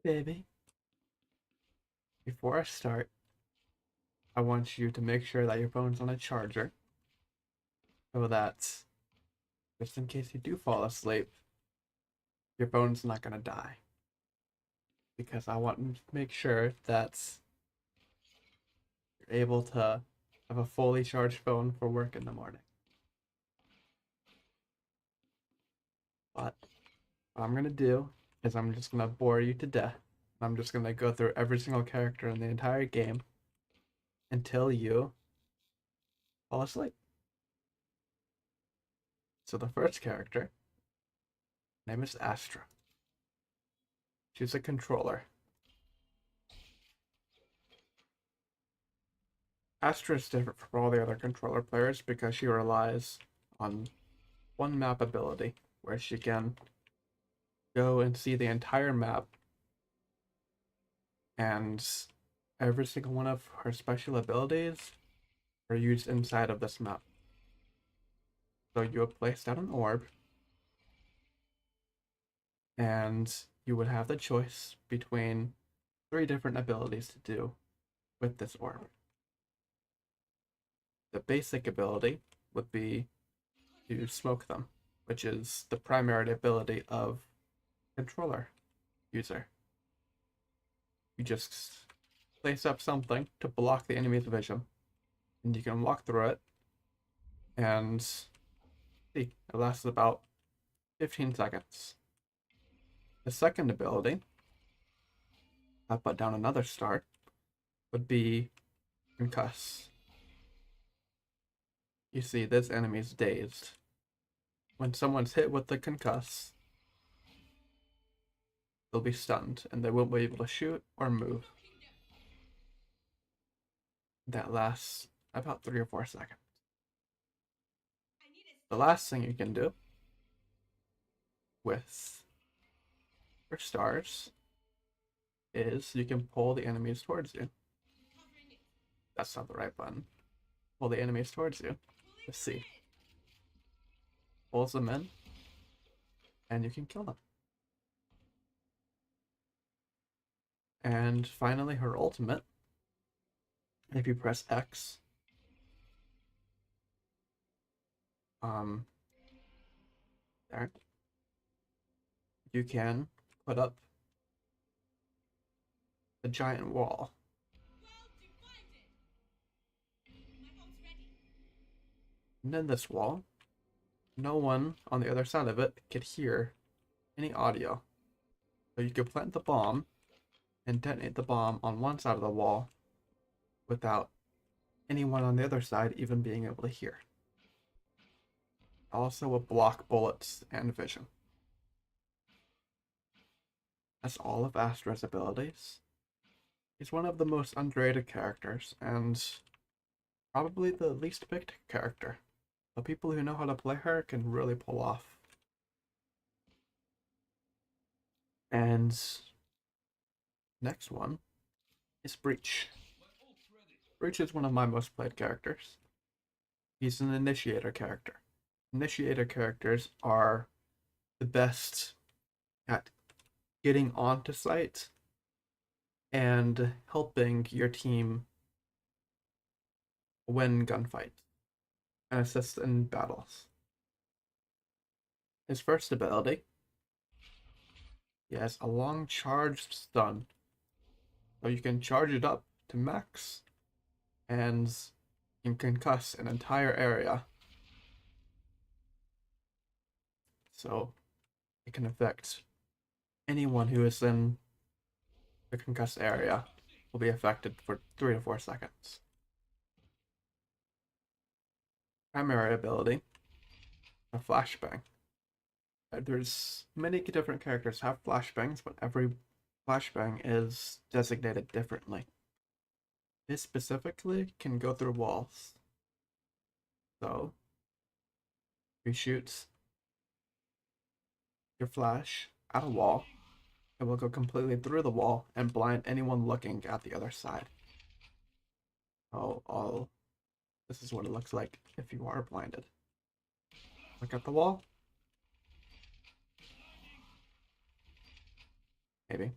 Baby, before I start, I want you to make sure that your phone's on a charger so that just in case you do fall asleep, your phone's not going to die. Because I want to make sure that you're able to have a fully charged phone for work in the morning. But what I'm going to do is I'm just going to bore you to death. I'm just going to go through every single character in the entire game until you fall asleep. So the first character, name is Astra. She's a controller. Astra is different from all the other controller players because she relies on one map ability where she can go and see the entire map, and every single one of her special abilities are used inside of this map. So you have placed out an orb, and you would have the choice between three different abilities to do with this orb. The basic ability would be to smoke them, which is the primary ability of controller user. You just place up something to block the enemy's vision, and you can walk through it, and see, it lasts about 15 seconds. The second ability, I put down another star, would be concuss. You see, this enemy's dazed. When someone's hit with the concuss, they'll be stunned, and they won't be able to shoot or move. That lasts about 3 or 4 seconds. The last thing you can do with your stars is you can pull the enemies towards you. That's not the right button. Pull the enemies towards you. Let's see. Pulls them in, and you can kill them. And finally, her ultimate. If you press X, there, you can put up a giant wall. And in this wall, no one on the other side of it could hear any audio. So you could plant the bomb and detonate the bomb on one side of the wall without anyone on the other side even being able to hear. Also will block bullets and vision. That's all of Astra's abilities. He's one of the most underrated characters, and probably the least picked character. The people who know how to play her can really pull off. And next one is Breach. Breach is one of my most played characters. He's an initiator character. Initiator characters are the best at getting onto site and helping your team win gunfights and assist in battles. His first ability, he has a long charged stun. So you can charge it up to max and you can concuss an entire area. So it can affect anyone who is in the concussed area will be affected for 3 to 4 seconds. Primary ability, a flashbang. There's many different characters have flashbangs, but every flashbang is designated differently. This specifically can go through walls. So, you shoot your flash at a wall, it will go completely through the wall and blind anyone looking at the other side. This is what it looks like if you are blinded. Look at the wall. Maybe.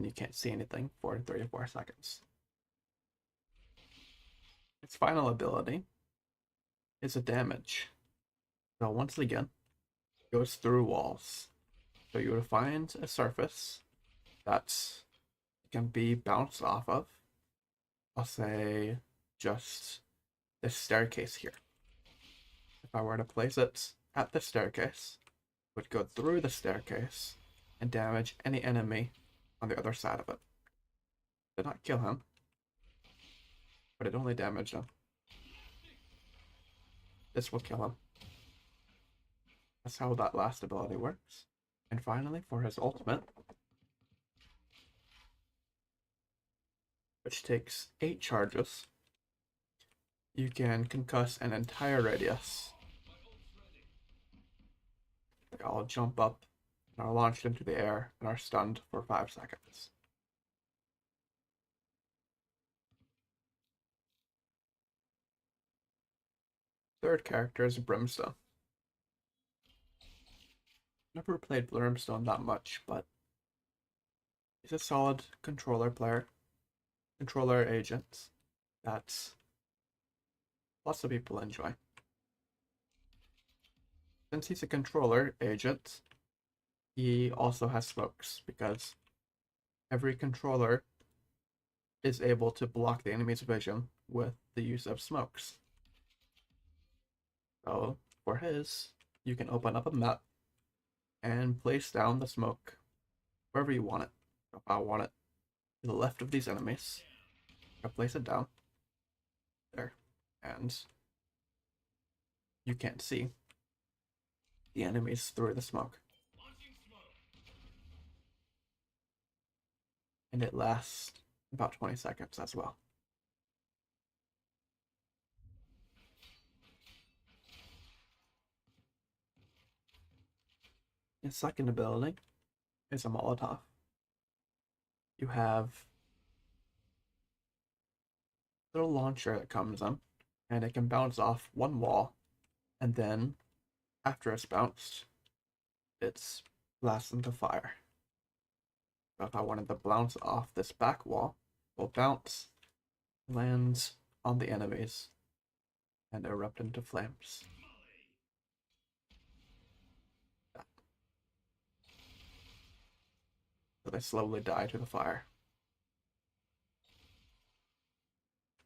and you can't see anything for 3 or 4 seconds. Its final ability is a damage. So once again, it goes through walls. So you would find a surface that can be bounced off of. I'll say just this staircase here. If I were to place it at the staircase, it would go through the staircase and damage any enemy on the other side of it. Did not kill him, but it only damaged him. This will kill him. That's how that last ability works. And finally, for his ultimate, which takes 8 charges, you can concuss an entire radius. They all jump up and are launched into the air and are stunned for 5 seconds. Third character is Brimstone. Never played Brimstone that much, but he's a solid controller player, controller agent that lots of people enjoy. Since he's a controller agent, he also has smokes because every controller is able to block the enemy's vision with the use of smokes. So for his, you can open up a map and place down the smoke wherever you want it. If I want it to the left of these enemies, I place it down there, and you can't see the enemies through the smoke. And it lasts about 20 seconds as well. His second ability is a Molotov. You have a little launcher that comes in, and it can bounce off one wall, and then after it's bounced, it's blasts into fire. So if I wanted to bounce off this back wall, it will bounce, lands on the enemies, and erupt into flames. So they slowly die to the fire.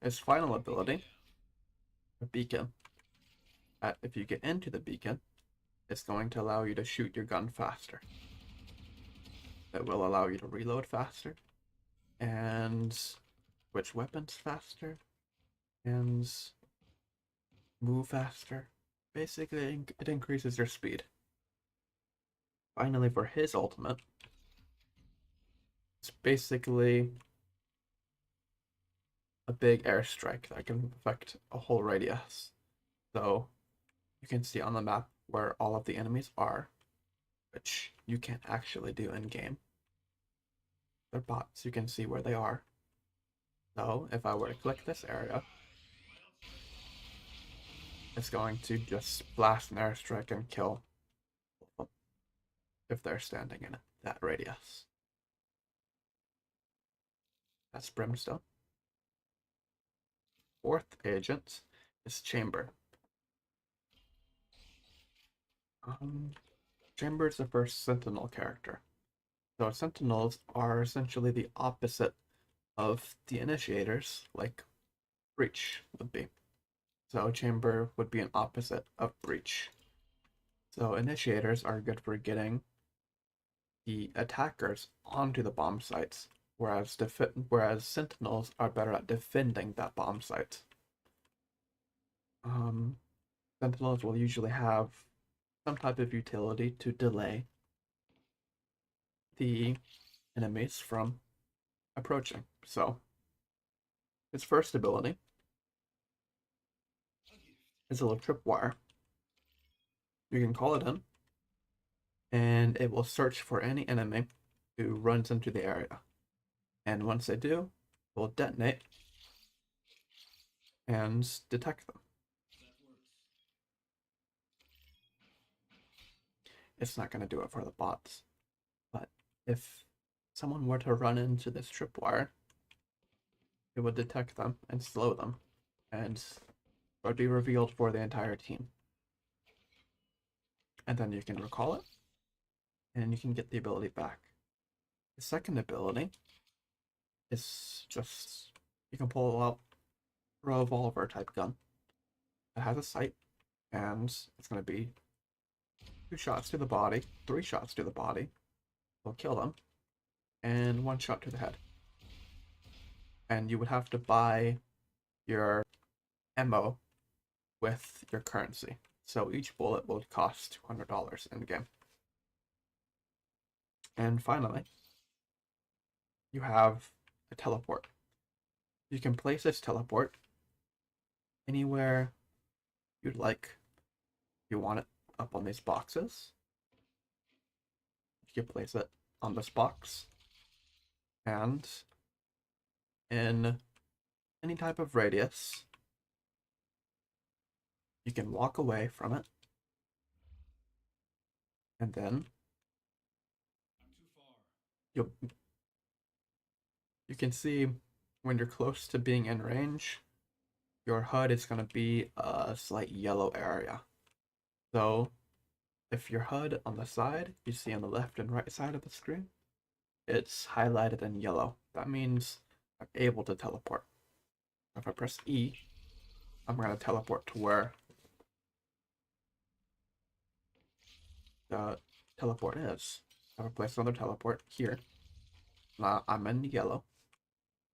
His final ability, a beacon. If you get into the beacon, it's going to allow you to shoot your gun faster. That will allow you to reload faster, and switch weapons faster, and move faster. Basically, it increases your speed. Finally, for his ultimate, it's basically a big airstrike that can affect a whole radius. So you can see on the map where all of the enemies are, which you can't actually do in game. They're bots, you can see where they are. So if I were to click this area, it's going to just blast an airstrike and kill them if they're standing in that radius. That's Brimstone. Fourth agent is Chamber. Chamber is the first Sentinel character. So Sentinels are essentially the opposite of the Initiators, like Breach would be. So Chamber would be an opposite of Breach. So Initiators are good for getting the attackers onto the bomb sites, whereas Sentinels are better at defending that bomb site. Sentinels will usually have some type of utility to delay the enemies from approaching. So his first ability is a little tripwire. You can call it in, and it will search for any enemy who runs into the area. And once they do, it will detonate and detect them. It's not going to do it for the bots, but if someone were to run into this tripwire, it would detect them and slow them, and it would be revealed for the entire team. And then you can recall it, and you can get the ability back. The second ability is just you can pull out a revolver type gun. It has a sight, and it's going to be 2 shots to the body, 3 shots to the body will kill them, and 1 shot to the head. And you would have to buy your ammo with your currency. So each bullet will cost $200 in the game. And finally, you have a teleport. You can place this teleport anywhere you'd like. You want it up on these boxes. You can place it on this box. And in any type of radius, you can walk away from it. And then you can see when you're close to being in range, your HUD is going to be a slight yellow area. So if your HUD on the side, you see on the left and right side of the screen, it's highlighted in yellow. That means I'm able to teleport. If I press E, I'm going to teleport to where the teleport is. If I place another teleport here, now I'm in yellow,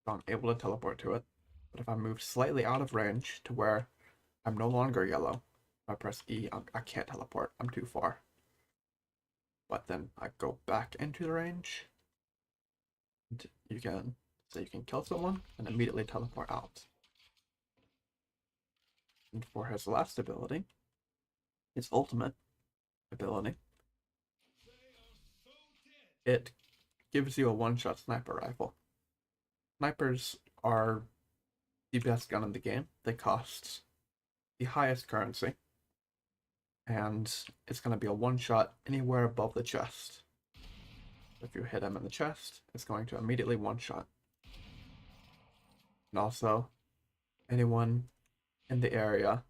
so I'm able to teleport to it. But if I move slightly out of range to where I'm no longer yellow, if I press E, I can't teleport. I'm too far. But then I go back into the range. And you can kill someone and immediately teleport out. And for his last ability, his ultimate ability, it gives you a one-shot sniper rifle. Snipers are the best gun in the game. They cost the highest currency, and it's going to be a one-shot anywhere above the chest. If you hit him in the chest, it's going to immediately one-shot. And also, anyone in the area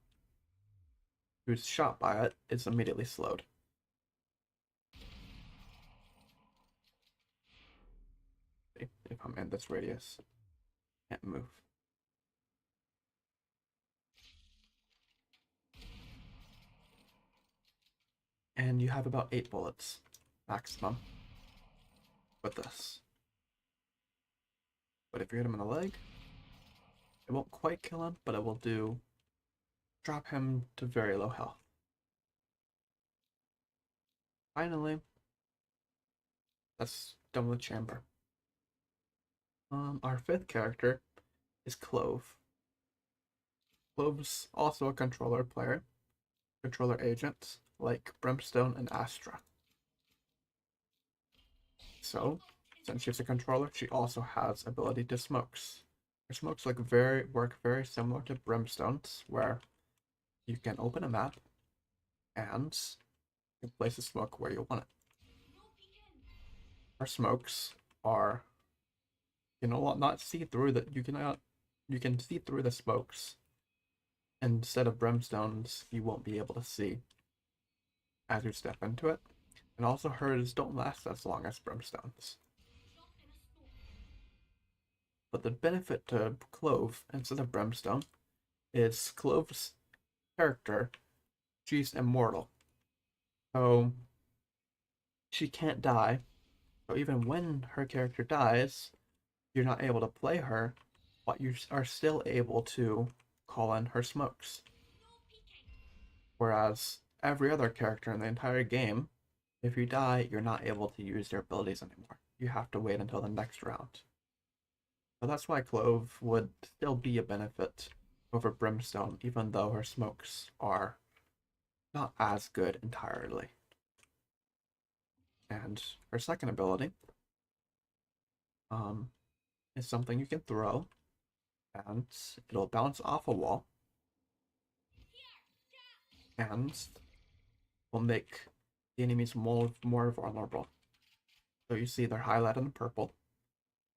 who's shot by it is immediately slowed. If I'm in this radius, can't move. And you have about 8 bullets maximum with this. But if you hit him in the leg, it won't quite kill him, but it will drop him to very low health. Finally, that's done with Chamber. Our 5th character is Clove. Clove's also a controller player, controller agent, like Brimstone and Astra. So, since she's a controller, she also has ability to smokes. Her smokes work very similar to Brimstone's, where you can open a map and you can place a smoke where you want it. Her smokes are not see through that you can see through the smokes. Instead of Brimstone's, you won't be able to see as you step into it. And also hers don't last as long as Brimstone's. But the benefit to Clove instead of Brimstone is Clove's character, she's immortal. So she can't die. So even when her character dies, you're not able to play her, but you are still able to call in her smokes. Whereas every other character in the entire game, if you die, you're not able to use their abilities anymore. You have to wait until the next round. So that's why Clove would still be a benefit over Brimstone, even though her smokes are not as good entirely. And her second ability is something you can throw, and it'll bounce off a wall, and will make the enemies more vulnerable. So you see they're highlighted in purple.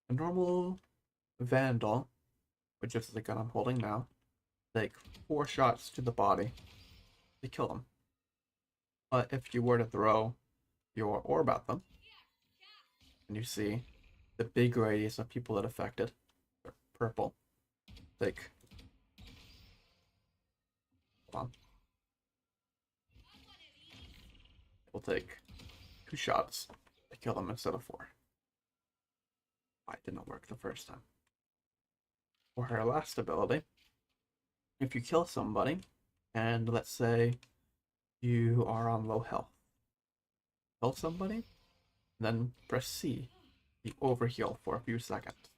A normal Vandal, which is the gun I'm holding now, take 4 shots to the body to kill them. But if you were to throw your orb at them, and you see the big radius of people that affected, purple, like, hold on, it will take 2 shots to kill them instead of 4. Why it didn't work the first time. For her last ability, if you kill somebody, and let's say you are on low health, kill somebody, then press C, you overheal for a few seconds.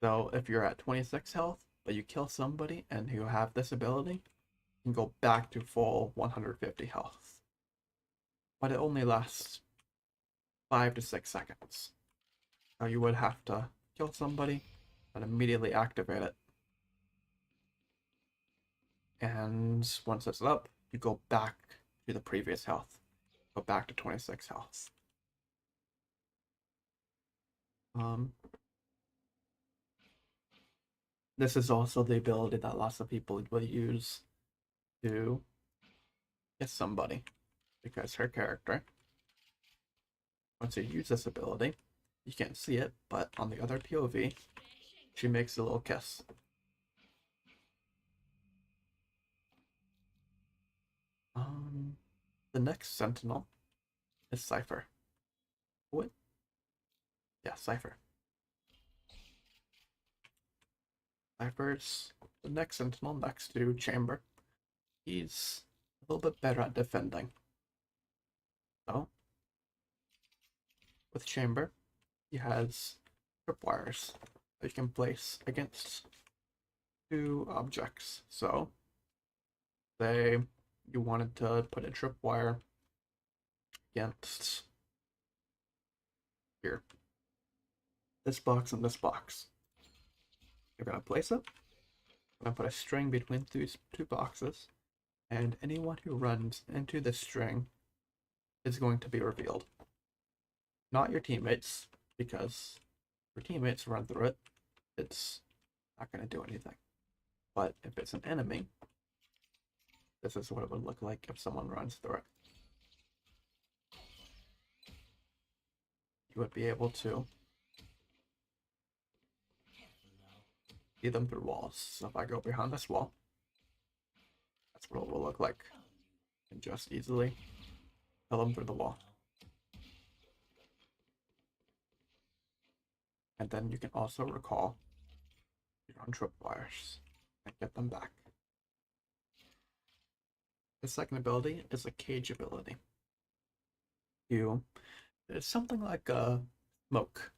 So if you're at 26 health, but you kill somebody and you have this ability, you can go back to full 150 health. But it only lasts 5 to 6 seconds. So you would have to kill somebody and immediately activate it. And once it's up, you go back to the previous health. Go back to 26 health. This is also the ability that lots of people will use to get somebody, because her character, once you use this ability, you can't see it, but on the other POV, she makes a little kiss. The next Sentinel is Cypher. What? Yeah, Cypher. Cypher's the next Sentinel next to Chamber. He's a little bit better at defending. So, with Chamber, he has tripwires that you can place against 2 objects. So, say you wanted to put a tripwire against here, this box and this box. You're gonna place it. I'm gonna put a string between these 2 boxes, and anyone who runs into this string is going to be revealed. Not your teammates, because your teammates run through it, it's not gonna do anything. But if it's an enemy, this is what it would look like if someone runs through it. You would be able to see them through walls. So if I go behind this wall, that's what it will look like. And just easily kill them through the wall. And then you can also recall your own tripwires and get them back. The second ability is a cage ability. It's something like a smoke,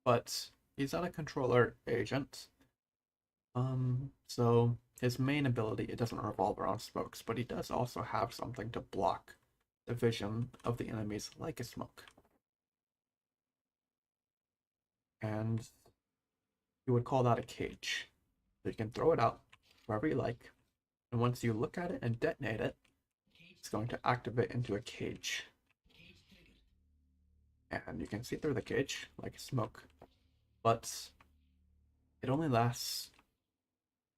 but he's not a controller agent. So his main ability, it doesn't revolve around smokes, but he does also have something to block the vision of the enemies like a smoke. And you would call that a cage. So you can throw it out wherever you like, and once you look at it and detonate it, it's going to activate into a cage. And you can see through the cage like a smoke, but it only lasts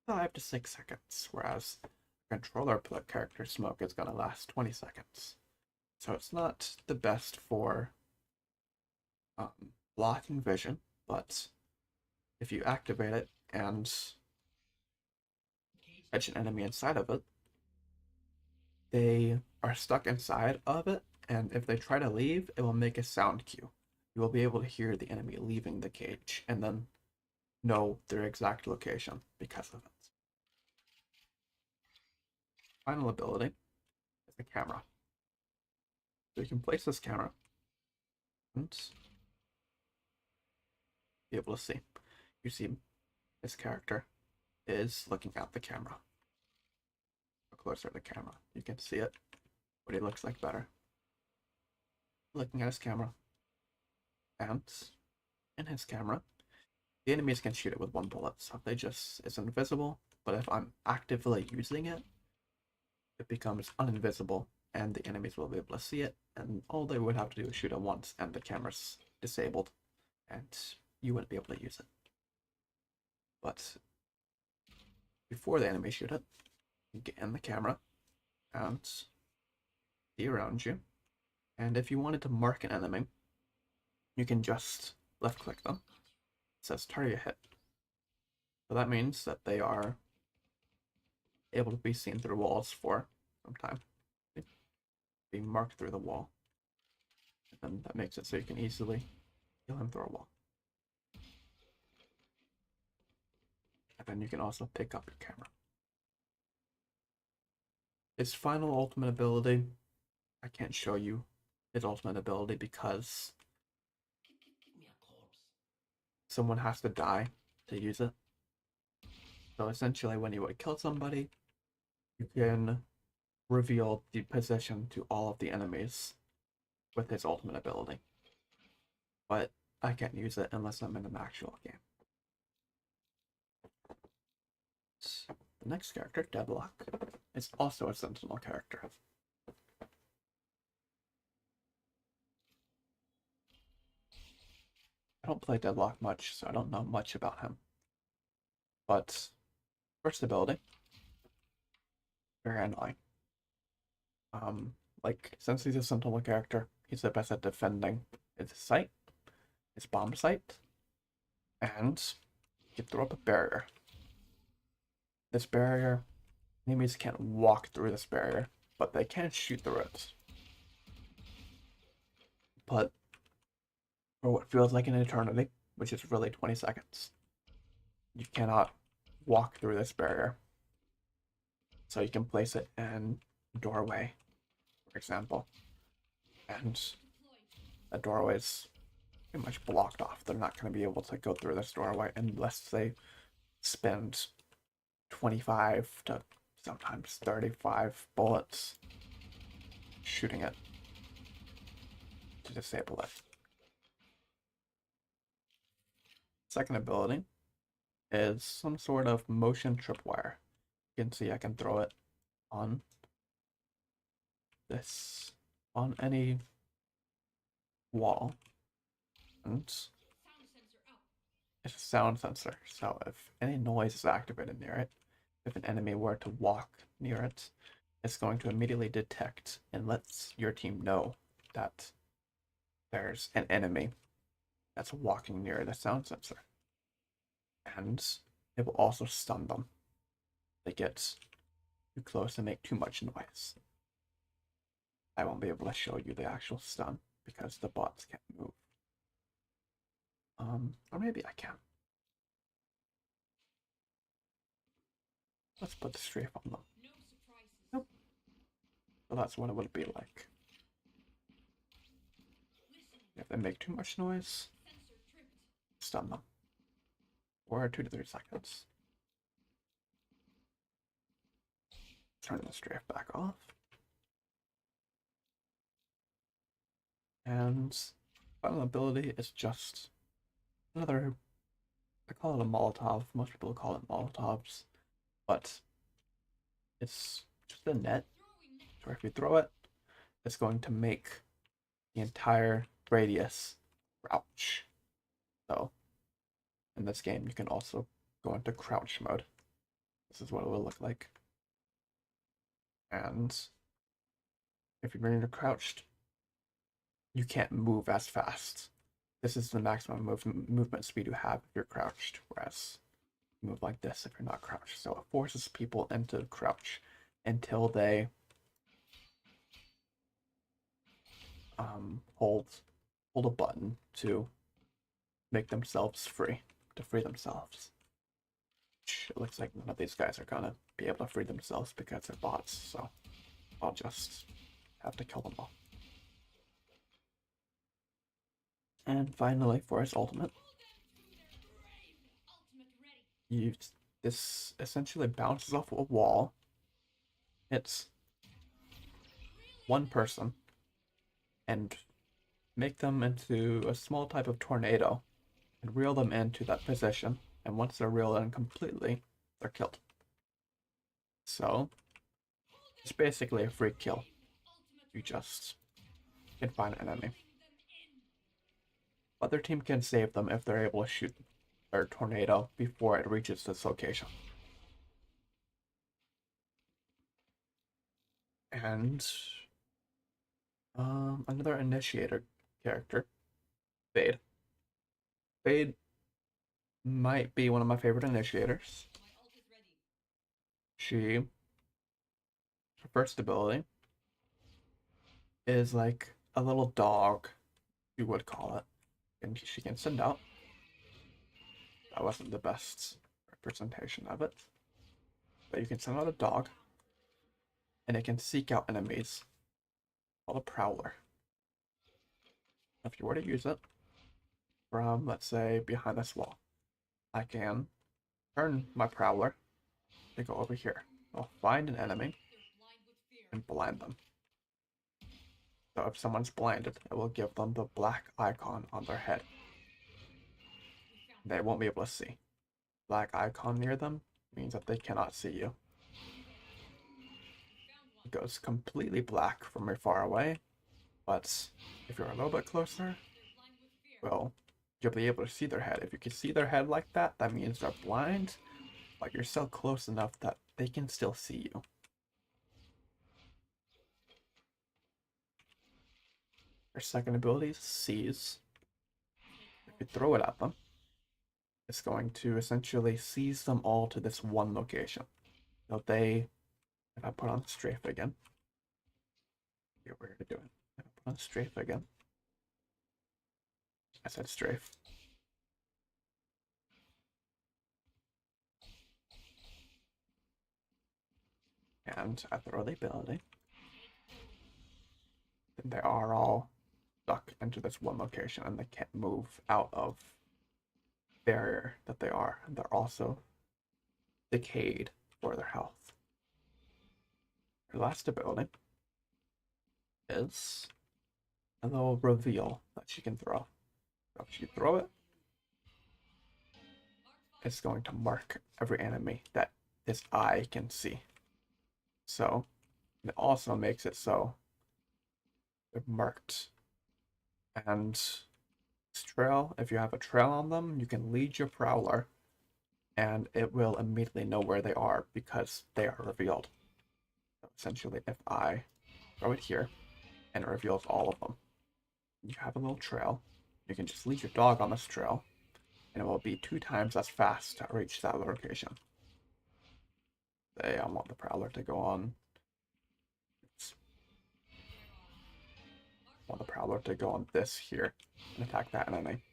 5 to 6 seconds, whereas a controller character smoke is going to last 20 seconds. So it's not the best for blocking vision, but if you activate it and catch an enemy inside of it, they are stuck inside of it, and if they try to leave, it will make a sound cue. You will be able to hear the enemy leaving the cage and then know their exact location because of it. Final ability is the camera. So you can place this camera and be able to see. You see this character is looking at the camera. Go closer to the camera. You can see it, but he looks like better. Looking at his camera. And in his camera, the enemies can shoot it with 1 bullet, so it's invisible, but if I'm actively using it, it becomes uninvisible, and the enemies will be able to see it, and all they would have to do is shoot it once, and the camera's disabled, and you wouldn't be able to use it. But before the enemy shoot it, you get in the camera and see around you. And if you wanted to mark an enemy, you can just left click them. It says target hit. So that means that they are able to be seen through walls for some time. Being marked through the wall. And then that makes it so you can easily kill him through a wall. And then you can also pick up your camera. His final ultimate ability, I can't show you his ultimate ability because someone has to die to use it. So essentially when you would kill somebody, you can reveal the position to all of the enemies with his ultimate ability. But I can't use it unless I'm in an actual game. The next character, Deadlock, is also a Sentinel character. I don't play Deadlock much, so I don't know much about him. But first ability, very annoying. Like, since he's a Sentinel character, he's the best at defending his site, his bomb site, and you can throw up a barrier. This barrier, enemies can't walk through this barrier, but they can shoot through it. But for what feels like an eternity, which is really 20 seconds, you cannot walk through this barrier. So you can place it in a doorway, for example, and a doorway is pretty much blocked off. They're not going to be able to go through this doorway unless they spend 25 to sometimes 35 bullets shooting it to disable it. Second ability is some sort of motion tripwire. You can see I can throw it on this, on any wall, and it's a sound sensor. So if any noise is activated near it, if an enemy were to walk near it, it's going to immediately detect and lets your team know that there's an enemy that's walking near the sound sensor. And it will also stun them. They get too close and make too much noise. I won't be able to show you the actual stun because the bots can't move. Or maybe I can. Let's put the strafe on them. Nope. So that's what it would be like. If they make too much noise, stun them. Or 2 to 3 seconds. Turn the strafe back off. And final ability is just another, I call it a Molotov. Most people call it Molotovs. But it's just a net. So if you throw it, it's going to make the entire radius crouch. So in this game, you can also go into crouch mode. This is what it will look like. And if you're into crouched, you can't move as fast. This is the maximum movement speed you have if you're crouched, whereas you move like this if you're not crouched. So it forces people into crouch until they hold a button to make themselves free, to free themselves. It looks like none of these guys are gonna be able to free themselves because they're bots, so I'll just have to kill them all. And finally, for his ultimate, this essentially bounces off a wall. It's one person and make them into a small type of tornado and reel them into that position. And once they're reeled in completely, they're killed. So it's basically a free kill. You just can find an enemy. Other team can save them if they're able to shoot their tornado before it reaches this location. And another initiator character, Fade. Fade might be one of my favorite initiators. Her first ability is like a little dog, you would call it. And she can send out. That wasn't the best representation of it. But you can send out a dog, and it can seek out enemies, called a prowler. If you were to use it from, let's say, behind this wall, I can turn my prowler to go over here. I'll find an enemy and blind them. So if someone's blinded, it will give them the black icon on their head. They won't be able to see. Black icon near them means that they cannot see you. It goes completely black from very far away, but if you're a little bit closer, well, you'll be able to see their head. If you can see their head like that, that means they're blind, but you're still close enough that they can still see you. Their second ability is Seize. If you throw it at them, it's going to essentially seize them all to this one location. So if I put on Strafe again, you're weird to do it. If I put on Strafe again, I said Strafe. And I throw the ability, then they are all stuck into this one location and they can't move out of barrier that they are. And they're also decayed for their health. Their last ability is a little reveal that she can throw. So if you throw it, it's going to mark every enemy that this eye can see. So it also makes it so they're marked. And trail, if you have a trail on them, you can lead your prowler and it will immediately know where they are because they are revealed. So essentially, if I throw it here and it reveals all of them, you have a little trail. You can just lead your dog on this trail and it will be 2 times as fast to reach that location. Say I want the prowler to go on. I want the prowler to go on this here and attack that enemy.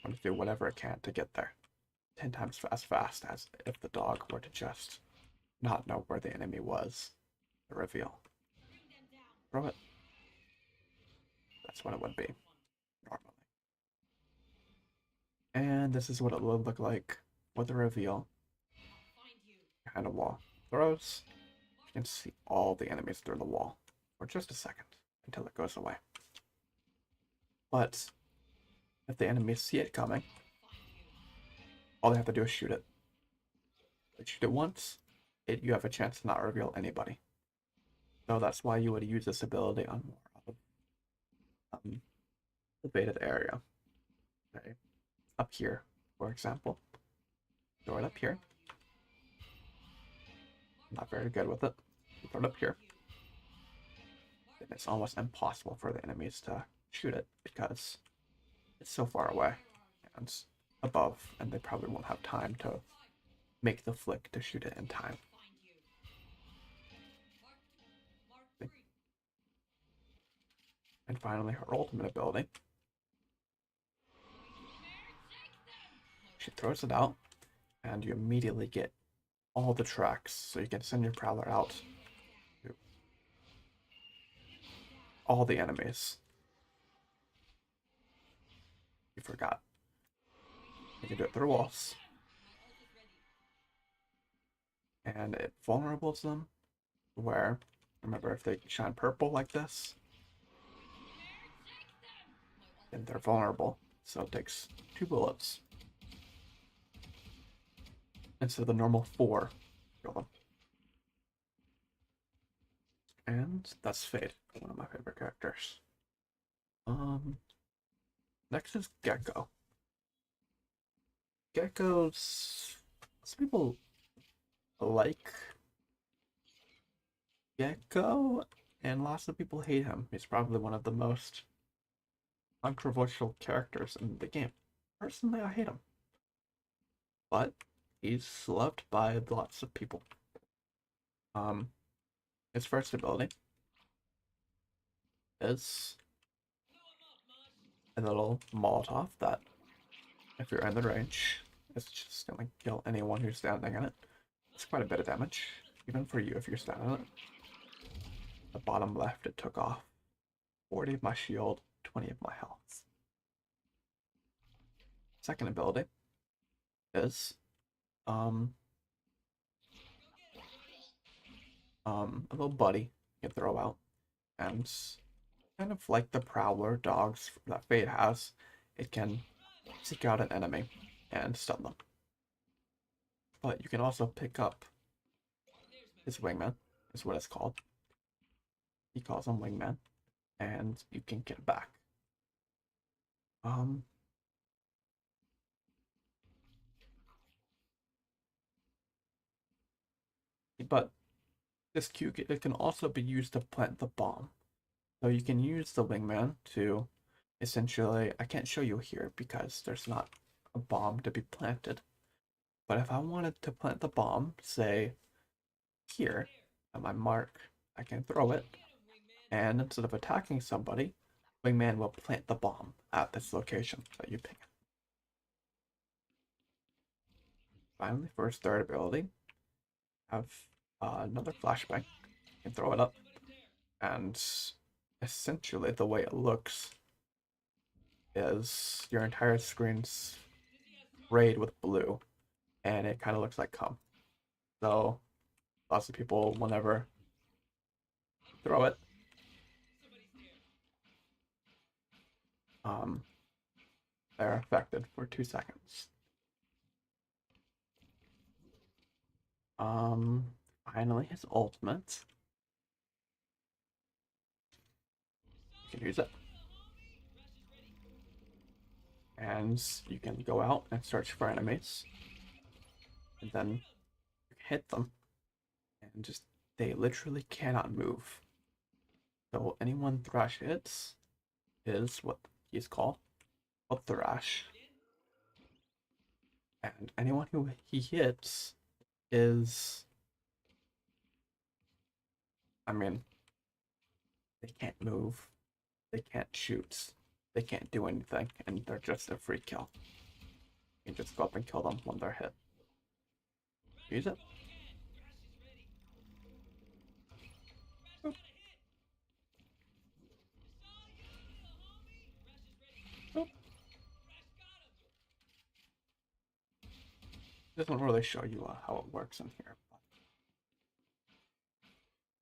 I'm going to do whatever it can to get there. 10 times as fast as if the dog were to just not know where the enemy was. The reveal. Throw it. That's what it would be normally. And this is what it would look like with the reveal. Behind a wall. Throws. You can see all the enemies through the wall for just a second until it goes away. But if the enemies see it coming, all they have to do is shoot it. They shoot it once, you have a chance to not reveal anybody. So that's why you would use this ability on more of the baited area. Okay. Up here, for example. Throw it up here. Not very good with it. Throw it up here. And it's almost impossible for the enemies to shoot it because it's so far away and above, and they probably won't have time to make the flick to shoot it in time. And finally, her ultimate ability. She throws it out, and you immediately get all the tracks, so you can send your prowler out to all the enemies. You forgot. You can do it through walls. And it vulnerables them, where, remember, if they shine purple like this, then they're vulnerable. So it takes 2 bullets instead of the normal 4 to kill them. And that's Fade, one of my favorite characters. Next is Gecko. Gecko's... Some people like Gecko, and lots of people hate him. He's probably one of the most controversial characters in the game. Personally, I hate him. But he's loved by lots of people. Um, his first ability is a little Molotov that, if you're in the range, it's just gonna kill anyone who's standing in it. It's quite a bit of damage, even for you if you're standing in it. The bottom left, it took off 40 of my shield, 20 of my health. Second ability is a little buddy you can throw out, and kind of like the Prowler dogs that Fate has, it can seek out an enemy and stun them. But you can also pick up his wingman, is what it's called. He calls him wingman, and you can get it back. But this Q, it can also be used to plant the bomb. So you can use the wingman to essentially, I can't show you here because there's not a bomb to be planted. But if I wanted to plant the bomb, say here at my mark, I can throw it, and instead of attacking somebody, wingman will plant the bomb at this location that you pick. Finally, for his third ability, have another flashbang. You can throw it up, and essentially the way it looks is your entire screen's sprayed with blue, and it kind of looks like cum. So lots of people, whenever throw it, they're affected for 2 seconds. Finally, his ultimate. You can use it. And you can go out and search for enemies. And then hit them. And just, they literally cannot move. So anyone Thrash hits is what he's called a Thrash. And anyone who he hits is, I mean, they can't move, they can't shoot, they can't do anything, and they're just a free kill. You can just go up and kill them when they're hit. Use it. Oop. Oop. Doesn't really show you how it works in here, but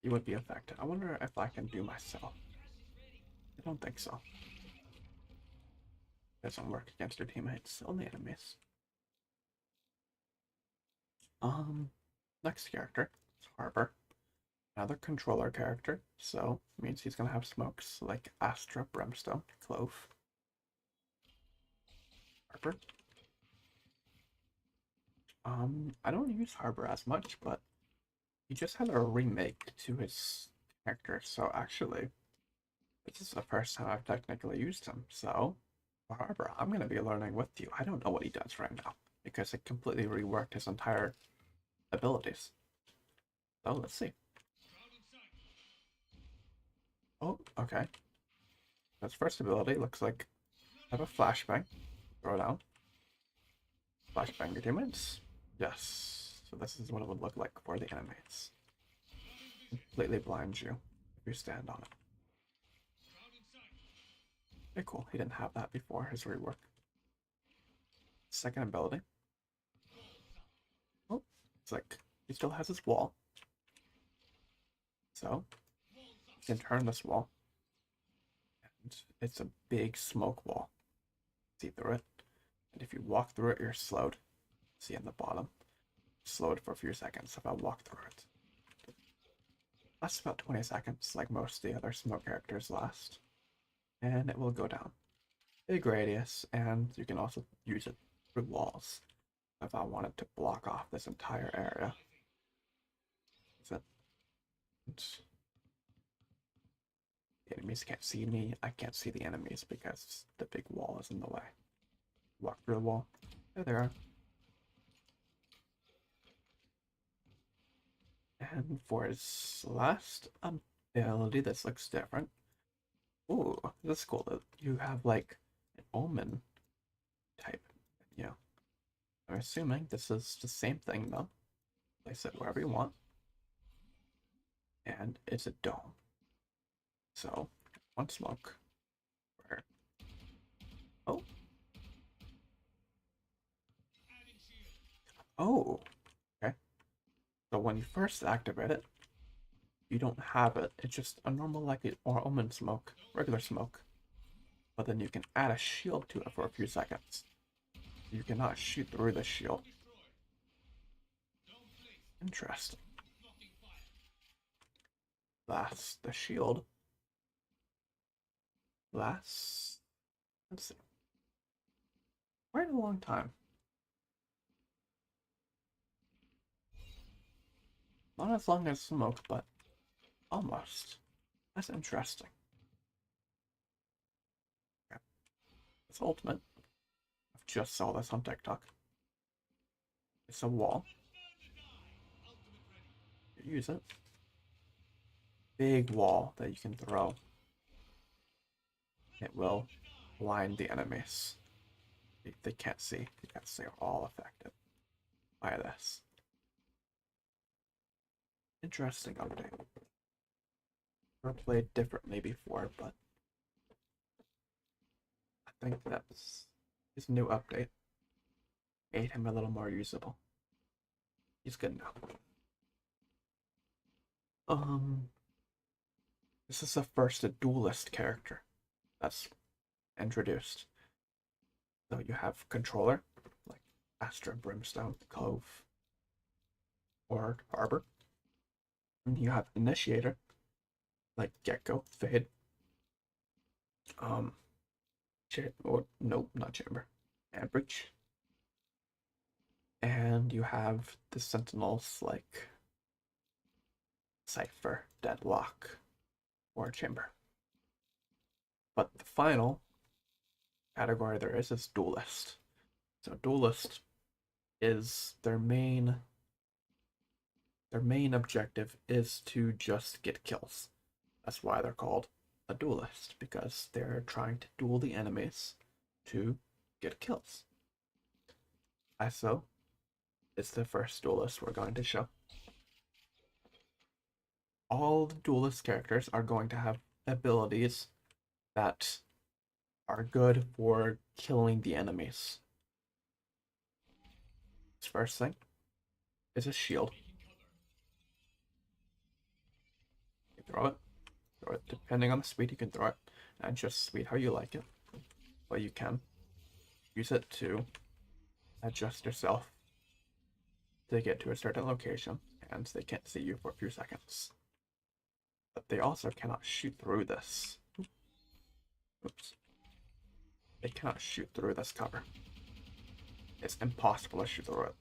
you would be affected. I wonder if I can do myself. I don't think so. It doesn't work against your teammates, only enemies. Next character is Harbor. Another controller character, so it means he's gonna have smokes like Astra, Brimstone, Clove. Harbor. I don't use Harbor as much, but he just had a remake to his character, so actually, this is the first time I've technically used him, so for Harbor, I'm gonna be learning with you. I don't know what he does right now, because it completely reworked his entire abilities. So let's see. Oh, okay. His first ability looks like I have a flashbang. Throw it down. Flashbang your teammates. Yes. So this is what it would look like for the enemies. Completely blinds you if you stand on it. Okay, cool. He didn't have that before his rework. Second ability. Oh, it's like he still has his wall. So you can turn this wall. And it's a big smoke wall. See through it. And if you walk through it, you're slowed. See in the bottom. Slowed for a few seconds if I walk through it. Lasts about 20 seconds, like most of the other smoke characters last. And it will go down. big radius, and you can also use it through walls if I wanted to block off this entire area. So the enemies can't see me. I can't see the enemies because the big wall is in the way. Walk through the wall. There they are. And for his last ability, this looks different. Ooh, this is cool that you have like an omen type. Yeah. I'm assuming this is the same thing though. Place it wherever you want. And it's a dome. So, one smoke. Where? Oh. Oh. Okay. So when you first activate it, you don't have it. It's just a normal like it or omen smoke, regular smoke. But then you can add a shield to it for a few seconds. You cannot shoot through the shield. Interesting. Lasts the shield. Lasts. Let's see. Quite a long time. Not as long as smoke, but almost. That's interesting. Okay. It's ultimate. I've just saw this on TikTok. It's a wall. You use it. Big wall that you can throw. It will blind the enemies. They can't see because they are all affected by this. Interesting update. Never played differently before, but I think that's his new update. Made him a little more usable. He's good now. This is the first duelist character that's introduced. So you have controller, like Astra, Brimstone, Cove, or Harbor. And you have initiator, like Gecko, Fade. Or nope, not Chamber. And Breach. And you have the Sentinels like Cypher, Deadlock, or Chamber. But the final category there is Duelist. So Duelist is their main objective is to just get kills. That's why they're called a duelist, because they're trying to duel the enemies to get kills. ISO is the first duelist we're going to show. All the duelist characters are going to have abilities that are good for killing the enemies. This first thing is a shield. You throw it. Depending on the speed, you can throw it. And just speed how you like it. But you can use it to adjust yourself to get to a certain location, and they can't see you for a few seconds. But they also cannot shoot through this. Oops. They cannot shoot through this cover. It's impossible to shoot through it.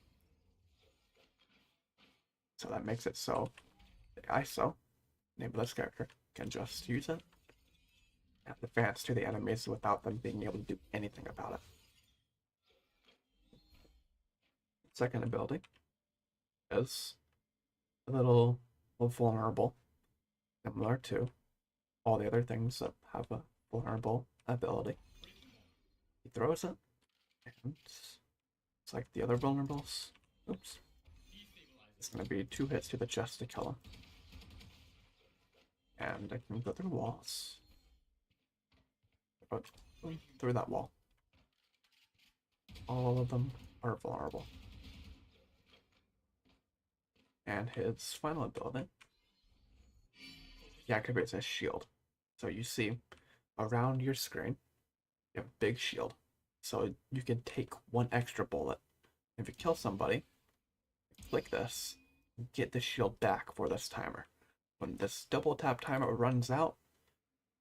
So that makes it so the ISO, name of this character, can just use it and advance to the enemies without them being able to do anything about it. Second ability is a little vulnerable, similar to all the other things that have a vulnerable ability. He throws it, and it's like the other vulnerables. Oops. It's going to be 2 hits to the chest to kill him. And I can go through walls. But through that wall. All of them are vulnerable. And his final ability, he activates a shield. So you see around your screen, you have a big shield. So you can take 1 extra bullet. If you kill somebody, click this, get the shield back for this timer. When this double tap timer runs out,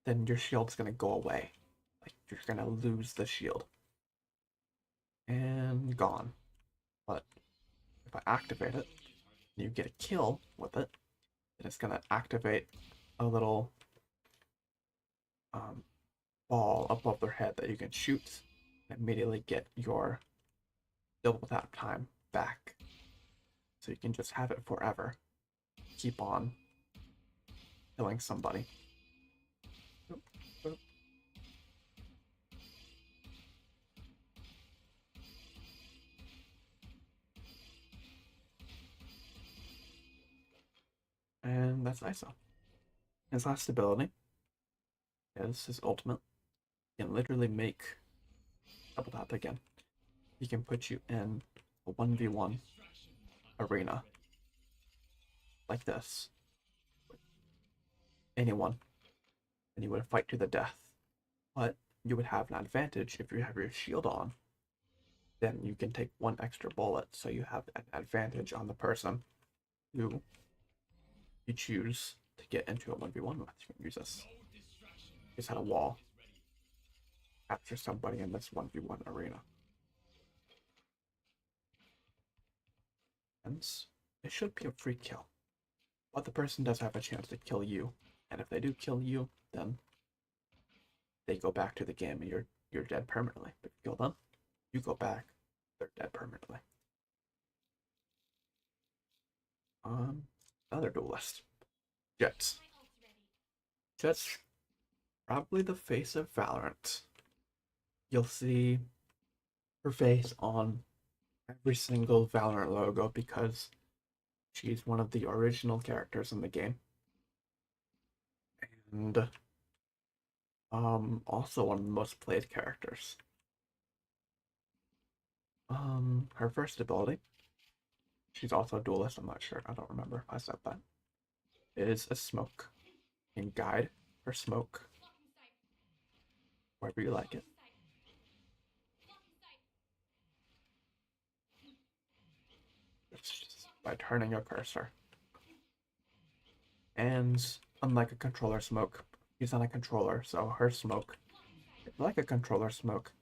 then your shield's gonna go away. Like you're gonna lose the shield. And gone. But if I activate it, and you get a kill with it, then it's gonna activate a little ball above their head that you can shoot and immediately get your double tap time back. So you can just have it forever. Keep on killing somebody. Oop, oop. And that's ISO. His last ability is his ultimate. He can literally make double tap again. He can put you in a 1v1 arena like this. Anyone. And you would fight to the death. But you would have an advantage if you have your shield on. Then you can take one extra bullet, so you have an advantage on the person who you choose to get into a 1v1 with. You can use this. Just had a wall. Capture somebody in this 1v1 arena. And it should be a free kill. But the person does have a chance to kill you. And if they do kill you, then they go back to the game and you're dead permanently. But if you kill them, you go back, they're dead permanently. Another duelist. Jets. Jets, probably the face of Valorant. You'll see her face on every single Valorant logo because she's one of the original characters in the game. And also one of the most played characters. Her first ability, she's also a duelist, I'm not sure, I don't remember if I said that, is a smoke. You can guide her smoke wherever you like it. It's just by turning your cursor. And unlike a controller smoke, she's on a controller, so her smoke is like a controller smoke,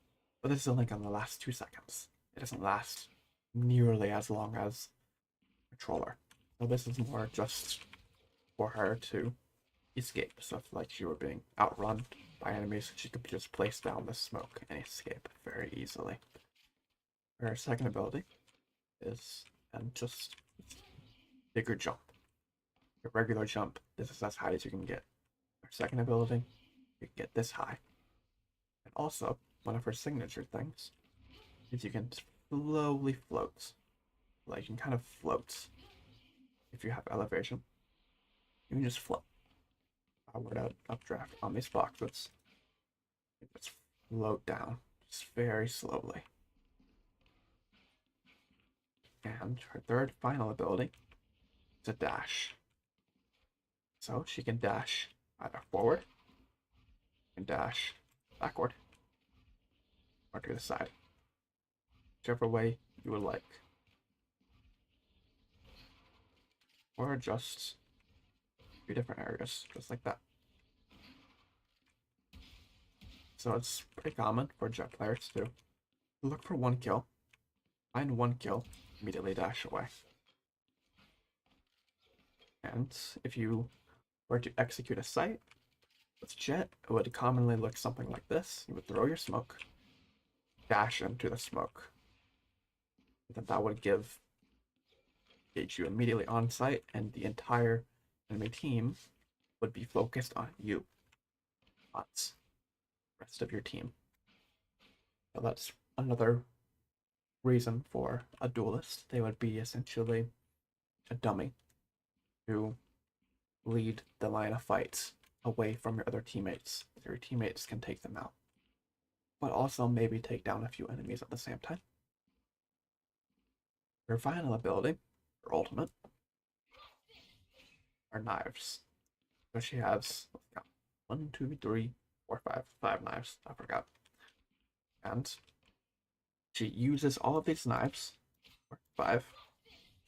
but this is only gonna last 2 seconds. It doesn't last nearly as long as a controller. So this is more just for her to escape. So if like she were being outrun by enemies, she could just place down the smoke and escape very easily. Her second ability is and just bigger jump. Your regular jump, this is as high as you can get. Her second ability, you can get this high. And also, one of her signature things is you can slowly float. Like you can kind of float. If you have elevation, you can just float. Forward updraft on these boxes. You just float down, just very slowly. And her third final ability is a dash. So she can dash either forward, and dash backward, or to the side. Whichever way you would like. Or just 3 different areas, just like that. So it's pretty common for jet players to look for 1 kill, find 1 kill, immediately dash away. And if you were to execute a sight with jet, it would commonly look something like this. You would throw your smoke, dash into the smoke. And then that would get you immediately on site, and the entire enemy team would be focused on you, not the rest of your team. So that's another reason for a duelist. They would be essentially a dummy to lead the line of fights away from your other teammates. Your teammates can take them out, but also maybe take down a few enemies at the same time. Her final ability, her ultimate, are knives. So she has 1, 2, 3, 4, 5 knives. I forgot. And she uses all of these knives, 5.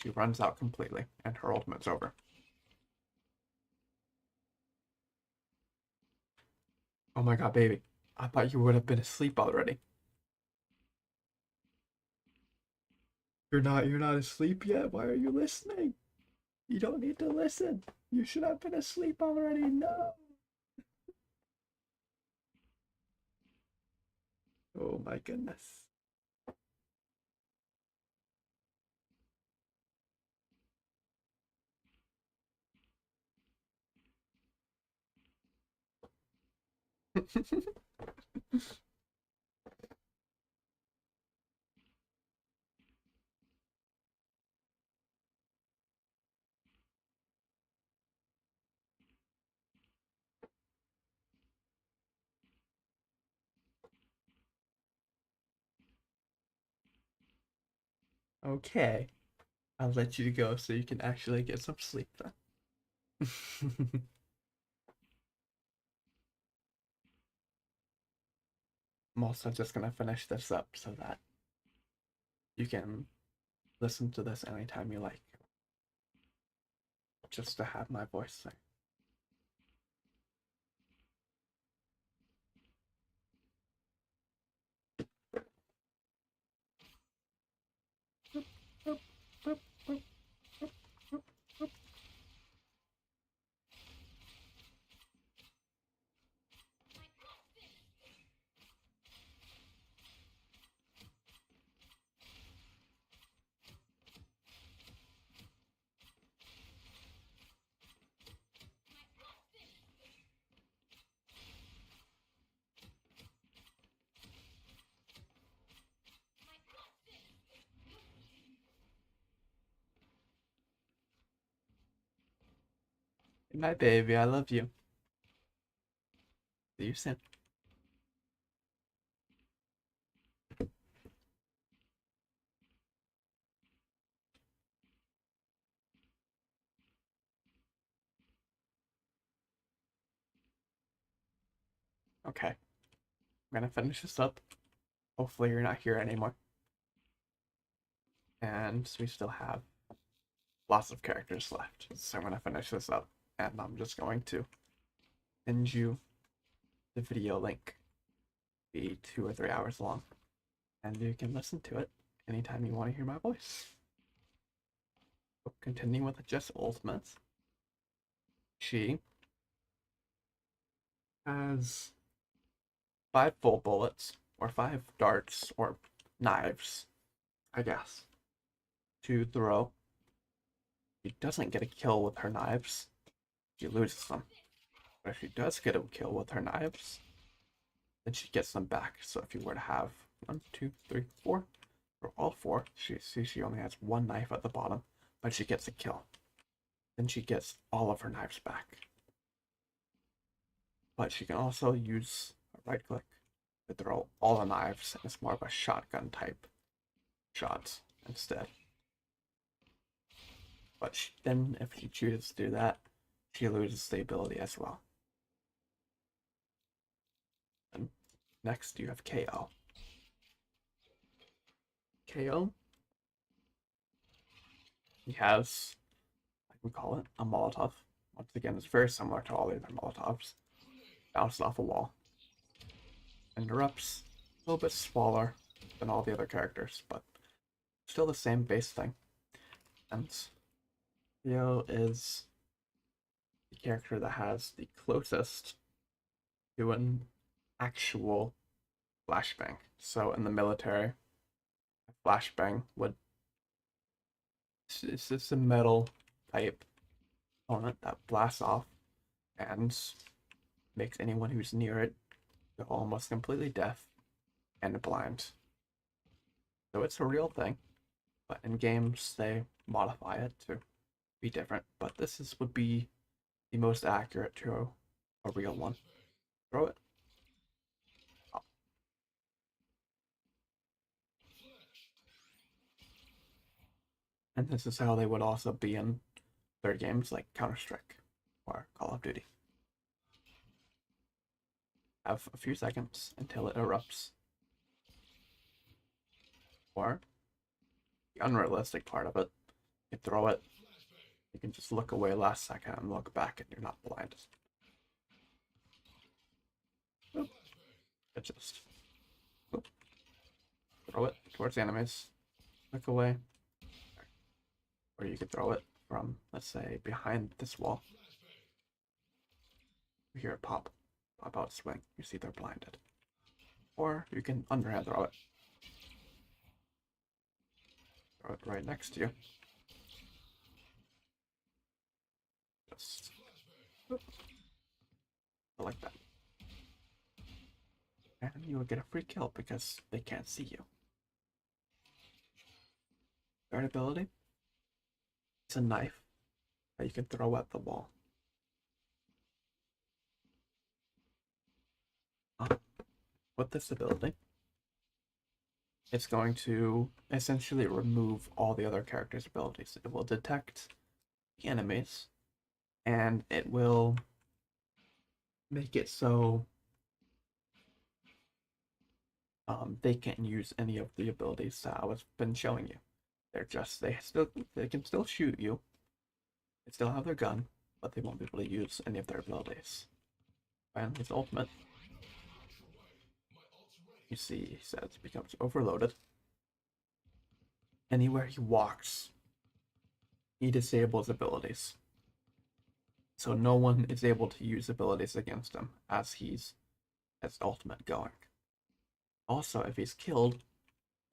She runs out completely, and her ultimate's over. Oh my god, baby. I thought you would have been asleep already. You're not asleep yet? Why are you listening? You don't need to listen. You should have been asleep already. No. Oh my goodness. Okay. I'll let you go so you can actually get some sleep then. I'm also just gonna finish this up so that you can listen to this anytime you like, just to have my voice sing. Good night, baby. I love you. See you soon. Okay, I'm gonna finish this up. Hopefully, you're not here anymore. And we still have lots of characters left. So I'm gonna finish this up, and I'm just going to send you the video link. Be 2 or 3 hours long, and you can listen to it anytime you want to hear my voice. So continuing with Jess Ultimates, she has 5 full bullets, or 5 darts, or knives, I guess, to throw. She doesn't get a kill with her knives. She loses them. But if she does get a kill with her knives, then she gets them back. So if you were to have 1, 2, 3, 4, for all 4, she only has 1 knife at the bottom, but she gets a kill. Then she gets all of her knives back. But she can also use a right click to throw all the knives, and it's more of a shotgun type shots instead. But then if she chooses to do that, she loses the ability as well. And next you have KO. KO, he has, like we call it, a Molotov. Once again, it's very similar to all the other Molotovs. Bounced off a wall. Interrupts, a little bit smaller than all the other characters, but still the same base thing. And KO is the character that has the closest to an actual flashbang. So in the military, a flashbang would, it's just a metal type component that blasts off and makes anyone who's near it go almost completely deaf and blind. So it's a real thing, but in games they modify it to be different. But would be the most accurate to a real one. Throw it. Oh. And this is how they would also be in their games like Counter-Strike or Call of Duty. Have a few seconds until it erupts. Or the unrealistic part of it, you throw it, you can just look away last second and look back and you're not blind. Oop. just oop, throw it towards the enemies, look away, or you could throw it from, let's say, behind this wall. You hear it pop out, swing. You see they're blinded. Or you can underhand throw it. Throw it right next to you. Just like that. And you will get a free kill because they can't see you. Third ability, it's a knife that you can throw at the wall. With this ability, it's going to essentially remove all the other characters' abilities. It will detect the enemies, and it will make it so they can't use any of the abilities that I was been showing you. They can still shoot you. They still have their gun, but they won't be able to use any of their abilities. And his ultimate, you see, he says, becomes overloaded. Anywhere he walks, he disables abilities. So no one is able to use abilities against him as he's as ultimate going. Also, if he's killed,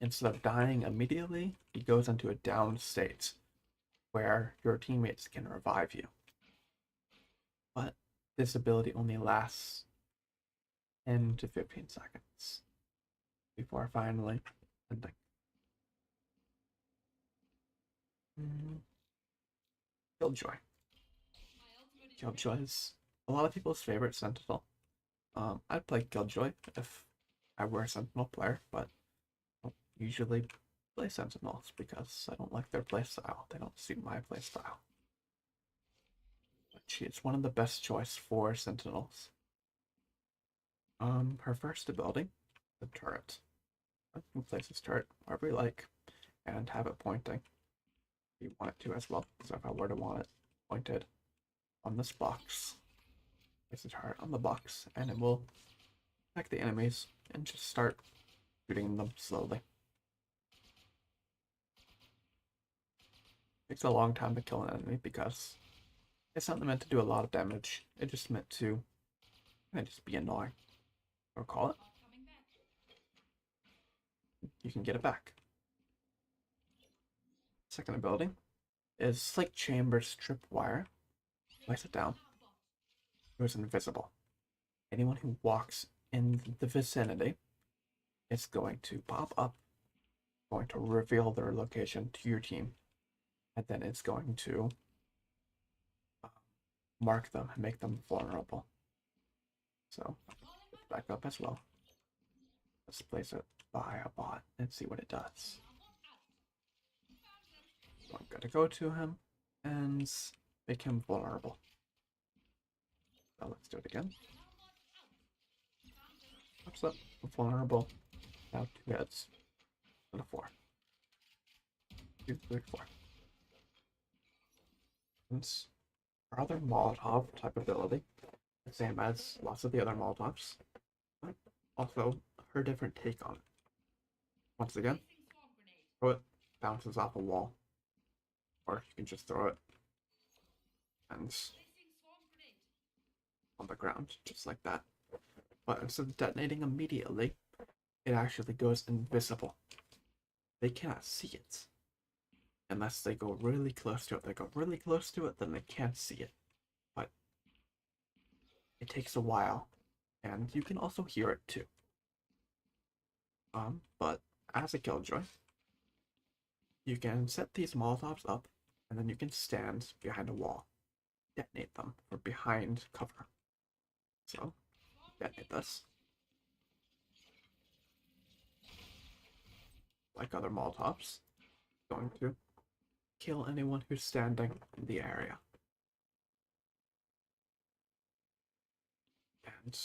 instead of dying immediately, he goes into a down state where your teammates can revive you. But this ability only lasts 10 to 15 seconds before finally ending. Killjoy. Killjoy is a lot of people's favorite Sentinel. I'd play Killjoy if I were a Sentinel player, but I don't usually play Sentinels because I don't like their playstyle. They don't suit my playstyle. But she is one of the best choice for Sentinels. Her first ability, the turret. I can place this turret wherever we like and have it pointing. You want it to as well. So if I were to want it pointed on this box, place the turret on the box, and it will attack the enemies and just start shooting them slowly. Takes a long time to kill an enemy because it's not meant to do a lot of damage. It's just meant to just be annoying. Or call it. You can get it back. Second ability is Slick Chambers Tripwire. Place it down. It goes invisible. Anyone who walks in the vicinity is going to pop up, going to reveal their location to your team, and then it's going to mark them and make them vulnerable. So, back up as well. Let's place it by a bot and see what it does. So I'm going to go to him and make him vulnerable. So let's do it again. Pops up, vulnerable. Now 2 heads. And a 4. 2, 3, 4. And our other Molotov type ability, the same as lots of the other Molotovs, but also her different take on it. Once again, throw it, bounces off a wall, or you can just throw it and on the ground, just like that. But instead of detonating immediately, it actually goes invisible. They cannot see it unless they go really close to it. They go really close to it, then they can't see it. But it takes a while, and you can also hear it too. But as a Killjoy, you can set these Molotovs up, and then you can stand behind a wall, detonate them from behind cover. So, detonate this. Like other Molotovs, going to kill anyone who's standing in the area. And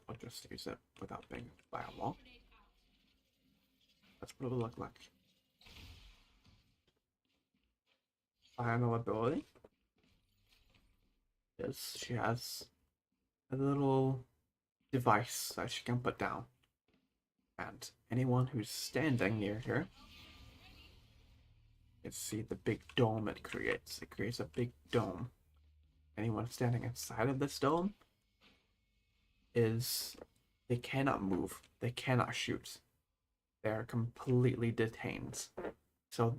I'll just use it without being by a wall. That's what it will look like. Final ability is she has a little device that she can put down And anyone who's standing near here, you can see the big dome it creates. It creates a big dome. Anyone standing inside of this dome they cannot move. They cannot shoot. They are completely detained. So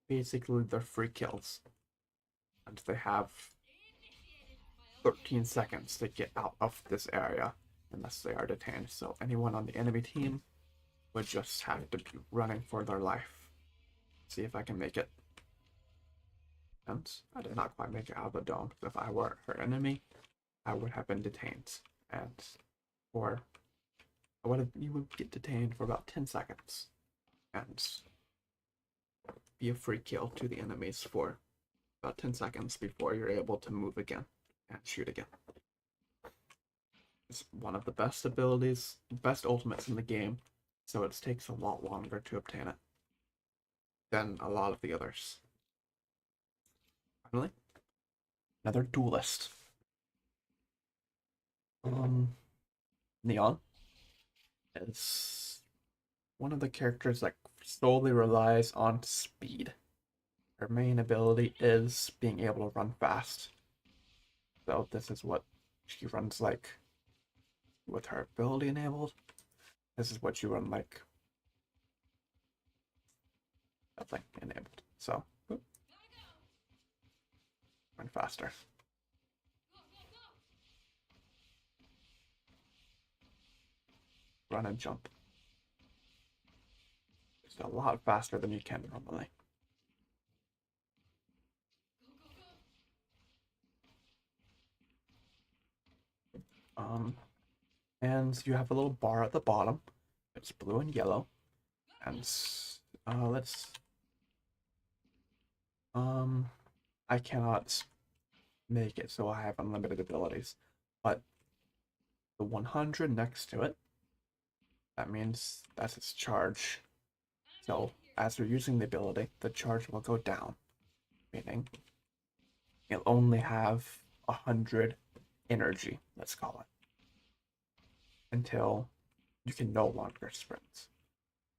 basically they're free kills. And they have 13 seconds to get out of this area unless they are detained. So anyone on the enemy team would just have to be running for their life. See if I can make it. And I did not quite make it out of the dome. If I were her enemy, I would have been detained. And or you would get detained for about 10 seconds. And be a free kill to the enemies for about 10 seconds before you're able to move again and shoot again. It's one of the best abilities, best ultimates in the game, so it takes a lot longer to obtain it than a lot of the others. Finally, another duelist. Neon is one of the characters that solely relies on speed. Her main ability is being able to run fast. So this is what she runs like with her ability enabled. This is what you run like. Nothing enabled. So, run faster. Run and jump. It's a lot faster than you can normally. And you have a little bar at the bottom. It's blue and yellow. And I cannot make it so I have unlimited abilities, but the 100 next to it, that means that's its charge. So as you're using the ability, the charge will go down, meaning you'll only have 100 energy, let's call it, until you can no longer sprint.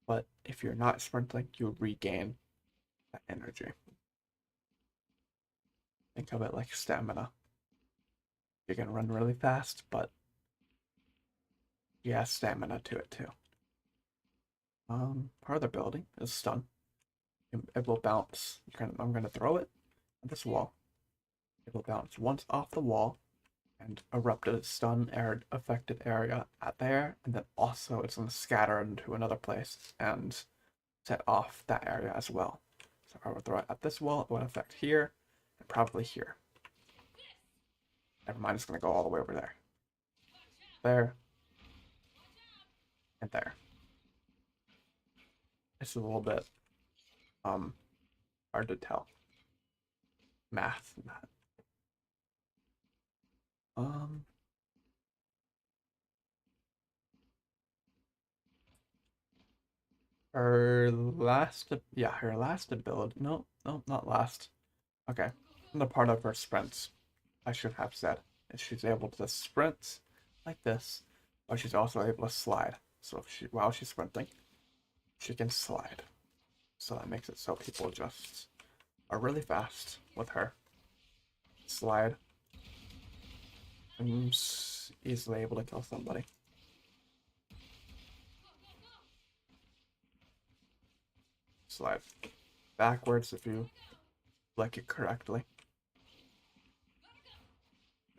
But if you're not sprinting, you regain that energy. Think of it like stamina. You can run really fast, but you have stamina to it too. Part of the ability is stun. It will bounce. I'm gonna throw it at this wall. It will bounce once off the wall and erupt a stun affected area at there, and then also it's gonna scatter into another place and set off that area as well. So if I would throw it at this wall, it would affect here and probably here. Never mind, it's gonna go all the way over there. There. And there. It's a little bit hard to tell. Math and that. Her last ability. No, not last. Okay. The part of her sprints, I should have said, is she's able to sprint like this, but she's also able to slide. So while she's sprinting, she can slide. So that makes it so people just are really fast with her. Slide. And easily able to kill somebody. Slide backwards if you like it correctly.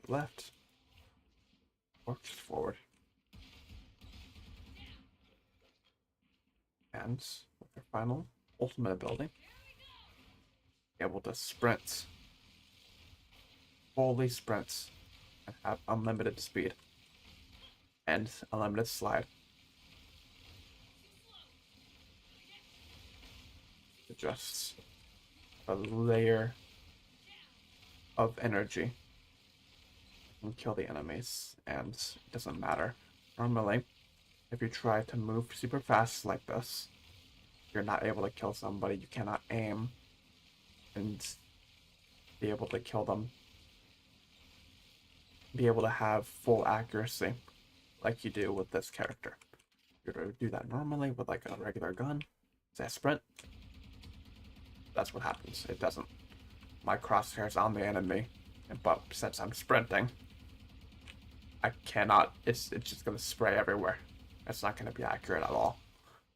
Left. Or just forward. And with their final ultimate ability, able to sprint. Fully sprints and have unlimited speed. And unlimited slide. Just a layer of energy and kill the enemies, and it doesn't matter. Normally, if you try to move super fast like this, you're not able to kill somebody. You cannot aim and be able to kill them. Be able to have full accuracy like you do with this character. You're to do that normally with like a regular gun. Say sprint. That's what happens. It doesn't. My crosshair's on the enemy, but since I'm sprinting, I cannot. It's just gonna spray everywhere. It's not gonna be accurate at all.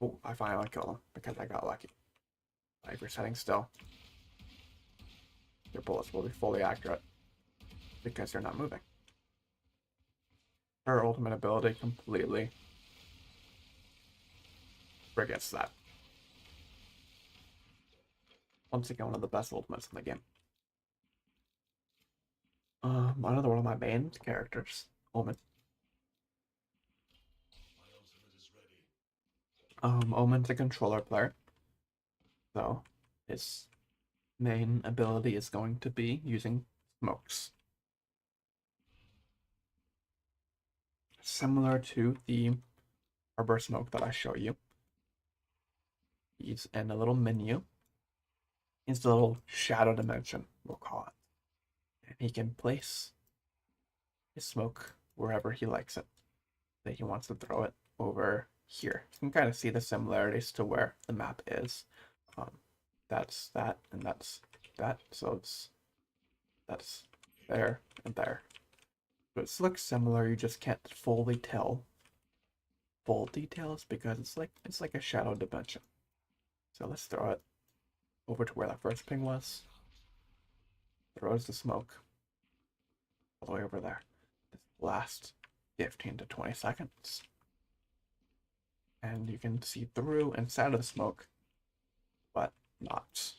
Oh, I finally killed him because I got lucky. If you're sitting still, your bullets will be fully accurate because you're not moving. Her ultimate ability completely forgets that. Once again, one of the best ultimates in the game. Another one of my main characters, Omen. Omen's a controller player, so his main ability is going to be using smokes. Similar to the harbor smoke that I show you. He's in a little menu. It's a little shadow dimension, we'll call it. And he can place his smoke wherever he likes it. That he wants to throw it over here. You can kind of see the similarities to where the map is. That's that, and that's that. So that's there and there. So it looks similar. You just can't fully tell full details because it's like a shadow dimension. So let's throw it over to where that first ping was. Throws the smoke all the way over there. This last 15 to 20 seconds. And you can see through inside of the smoke, but not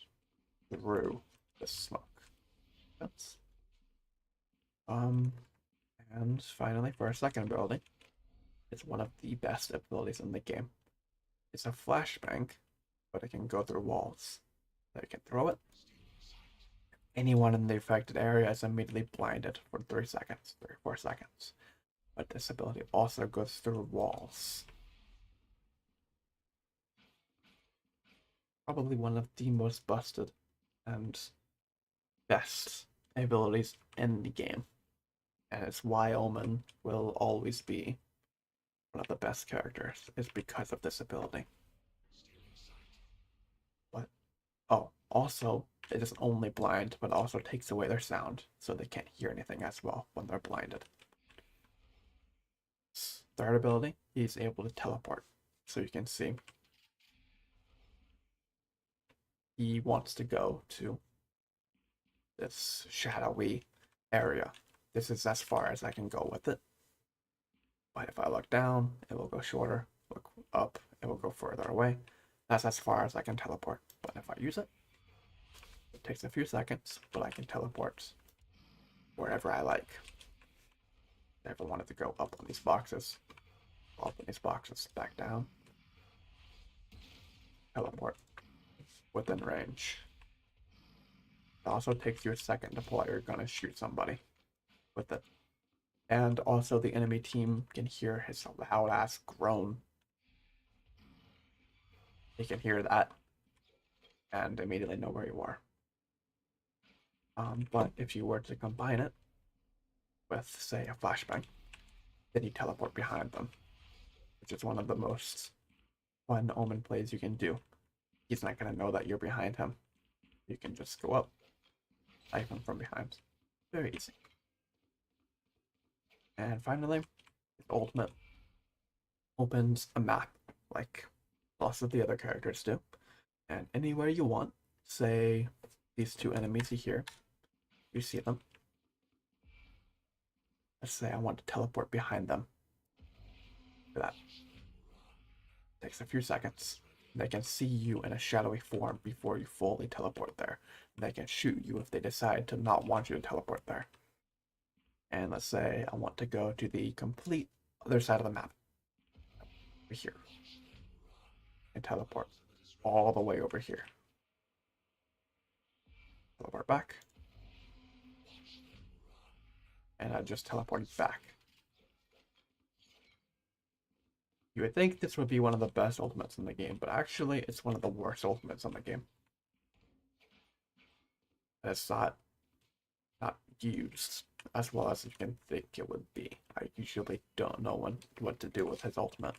through the smoke. That's and finally for our second ability, it's one of the best abilities in the game. It's a flashbang, but it can go through walls. So you can throw it. Anyone in the affected area is immediately blinded for 3 seconds, 3 or 4 seconds. But this ability also goes through walls. Probably one of the most busted and best abilities in the game. And it's why Omen will always be one of the best characters, is because of this ability. But oh, also it isn't only blind, but also takes away their sound, so they can't hear anything as well when they're blinded. Third ability, he's able to teleport. So you can see he wants to go to this shadowy area. This is as far as I can go with it. But if I look down, it will go shorter. Look up, it will go further away. That's as far as I can teleport. But if I use it, it takes a few seconds, but I can teleport wherever I like. If I wanted to go up on these boxes, up on these boxes, back down, teleport within range. It also takes you a second to pull out your gun and shoot somebody with it. And also the enemy team can hear his loud ass groan. They can hear that and immediately know where you are. But if you were to combine it with, say, a flashbang, then you teleport behind them, which is one of the most fun Omen plays you can do. He's not going to know that you're behind him. You can just go up, knife him from behind. Very easy. And finally, his ultimate opens a map like lots of the other characters do. And anywhere you want, say these two enemies here, you see them. Let's say I want to teleport behind them. Look at that. Takes a few seconds. They can see you in a shadowy form before you fully teleport there. They can shoot you if they decide to not want you to teleport there. And let's say I want to go to the complete other side of the map. Over here. And teleport all the way over here. Teleport back. And I just teleported back. You would think this would be one of the best ultimates in the game, but actually it's one of the worst ultimates in the game. It's not used as well as you can think it would be. I usually don't know what to do with his ultimate.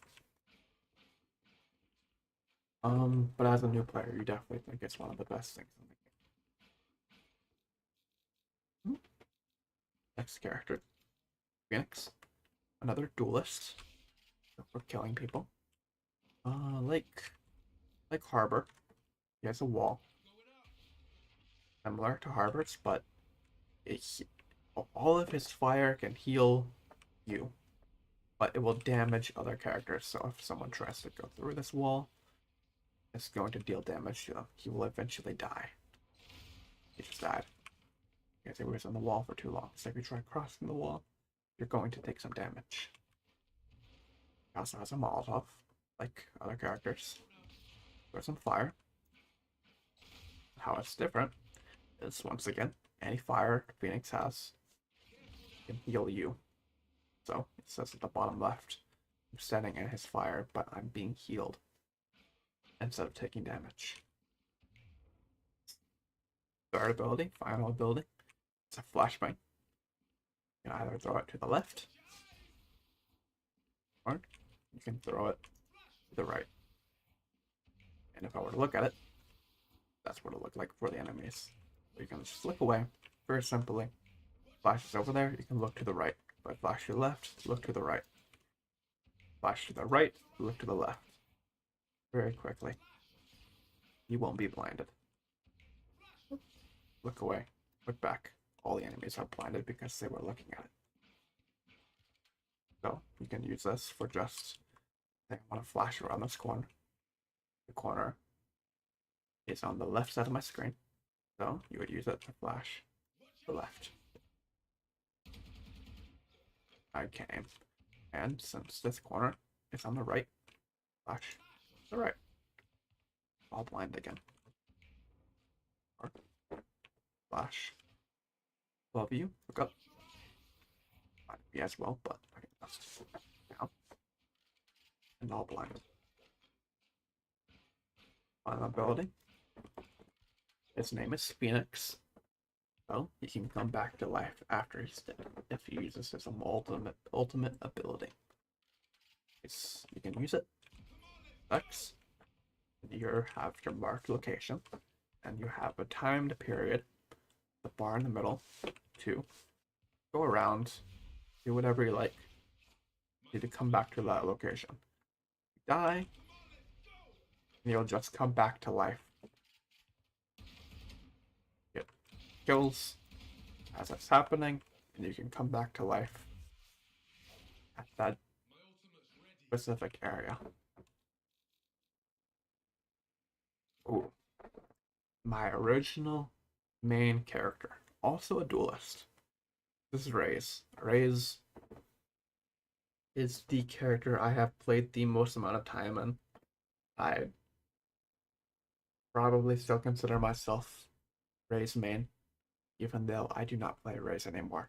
But as a new player, you definitely think it's one of the best things in the game. Next character, Phoenix, another duelist for killing people. Like Harbor, he has a wall similar to Harbor's, but it, all of his fire can heal you, but it will damage other characters. So if someone tries to go through this wall, it's going to deal damage to them. He will eventually die. He just died because he was on the wall for too long. So if you try crossing the wall, you're going to take some damage. He also has a Molotov, like other characters. There's some fire. How it's different is, once again, any fire Phoenix has can heal you. So it says at the bottom left, I'm standing in his fire, but I'm being healed instead of taking damage. Third ability, final ability, it's a flashbang. You can either throw it to the left, or you can throw it to the right. And if I were to look at it, that's what it looked like for the enemies. So you can just look away, very simply. Flash is over there, you can look to the right. If I flash to the left, look to the right. Flash to the right, look to the left. Very quickly. You won't be blinded. Look away, look back. All the enemies are blinded because they were looking at it. So you can use this for just, I want to flash around this corner. The corner is on the left side of my screen. So you would use it to flash to the left. I can aim. And since this corner is on the right, flash to the right. All blind again. Or flash above you, look up. Might be as well, but I can just down. And all blind. Final ability. His name is Phoenix. So he can come back to life after he's dead if he uses his ultimate ability. You can use it. X. You have your marked location, and you have a timed period, the bar in the middle, to go around, do whatever you like. You need to come back to that location. You die, and you'll just come back to life. Get kills as it's happening, and you can come back to life at that specific area. Ooh. My original main character, also a duelist. This is Raze. Raze is the character I have played the most amount of time in. I probably still consider myself Raze main, even though I do not play Raze anymore.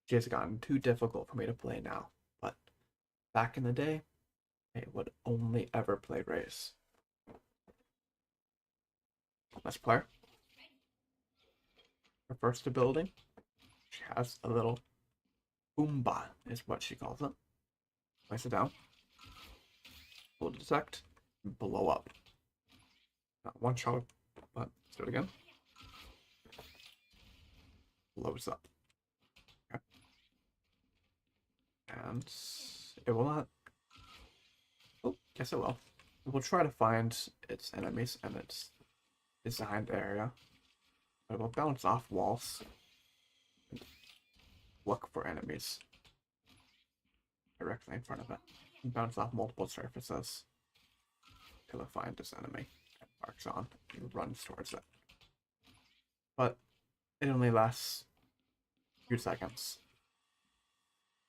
She has gotten too difficult for me to play now, but back in the day, I would only ever play Raze. Let's play her. Her first ability, she has a little Boomba, is what she calls it. Place it down. Will detect, blow up. Not one shot, but let's do it again. Blows up. Okay. And it will not. Oh, guess it will. It will try to find its enemies in its designed area. It will bounce off walls. And look for enemies directly in front of it. And bounce off multiple surfaces till it finds this enemy and marks on and runs towards it. But it only lasts a few seconds.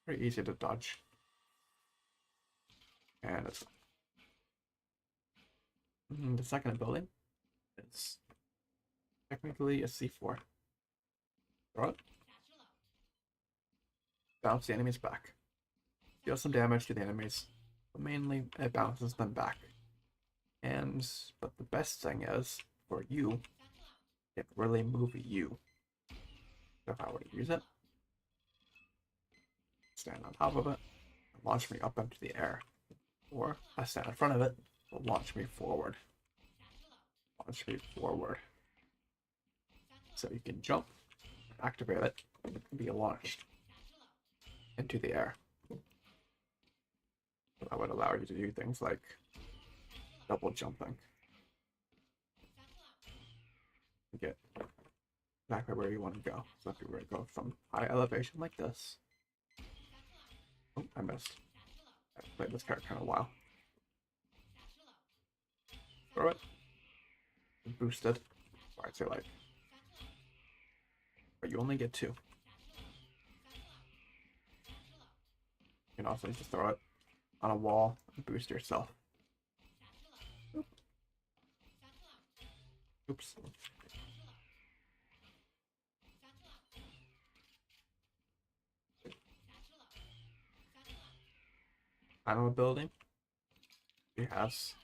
Very easy to dodge. And it's the second ability is technically a C4. Throw it. Bounce the enemies back. Deal some damage to the enemies, but mainly it bounces them back. But the best thing is, for you, it really move you. So if I were to use it, stand on top of it, launch me up into the air. Or I stand in front of it, will launch me forward. Let's read forward. So you can jump, activate it, and be launched into the air. So that would allow you to do things like double jumping. Get exactly where you want to go. So if you were to go from high elevation like this. Oh, I missed. I've played this character in a while. Throw it. Boosted. Or I'd say like. But you only get 2. You can also just throw it on a wall and boost yourself. Oops. Final ability. He has.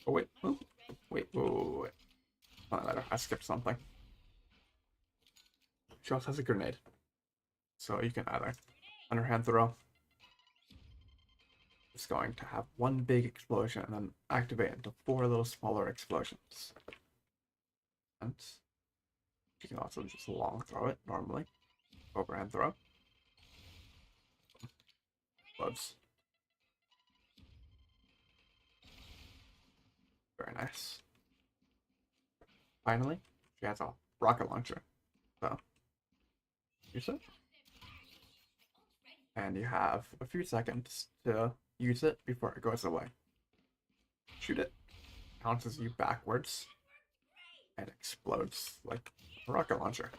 Oh wait. Oh, wait. Whoa. Wait. Oh, I skipped something. She also has a grenade. So you can either underhand throw. It's going to have one big explosion and then activate into 4 little smaller explosions. And you can also just long throw it normally. Overhand throw. Explodes. Very nice. Finally, she has a rocket launcher. So, use it. And you have a few seconds to use it before it goes away. Shoot it. Bounces you backwards. And explodes like a rocket launcher.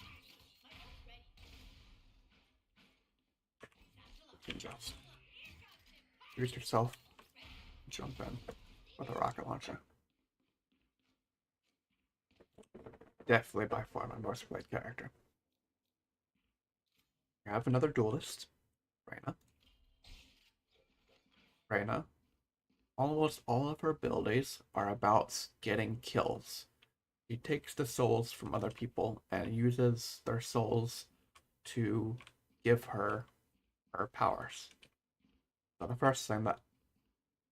You can just use yourself. Jump in with a rocket launcher. Definitely by far my most played character. You have another duelist, Reyna. Reyna, almost all of her abilities are about getting kills. She takes the souls from other people and uses their souls to give her her powers. So the first thing that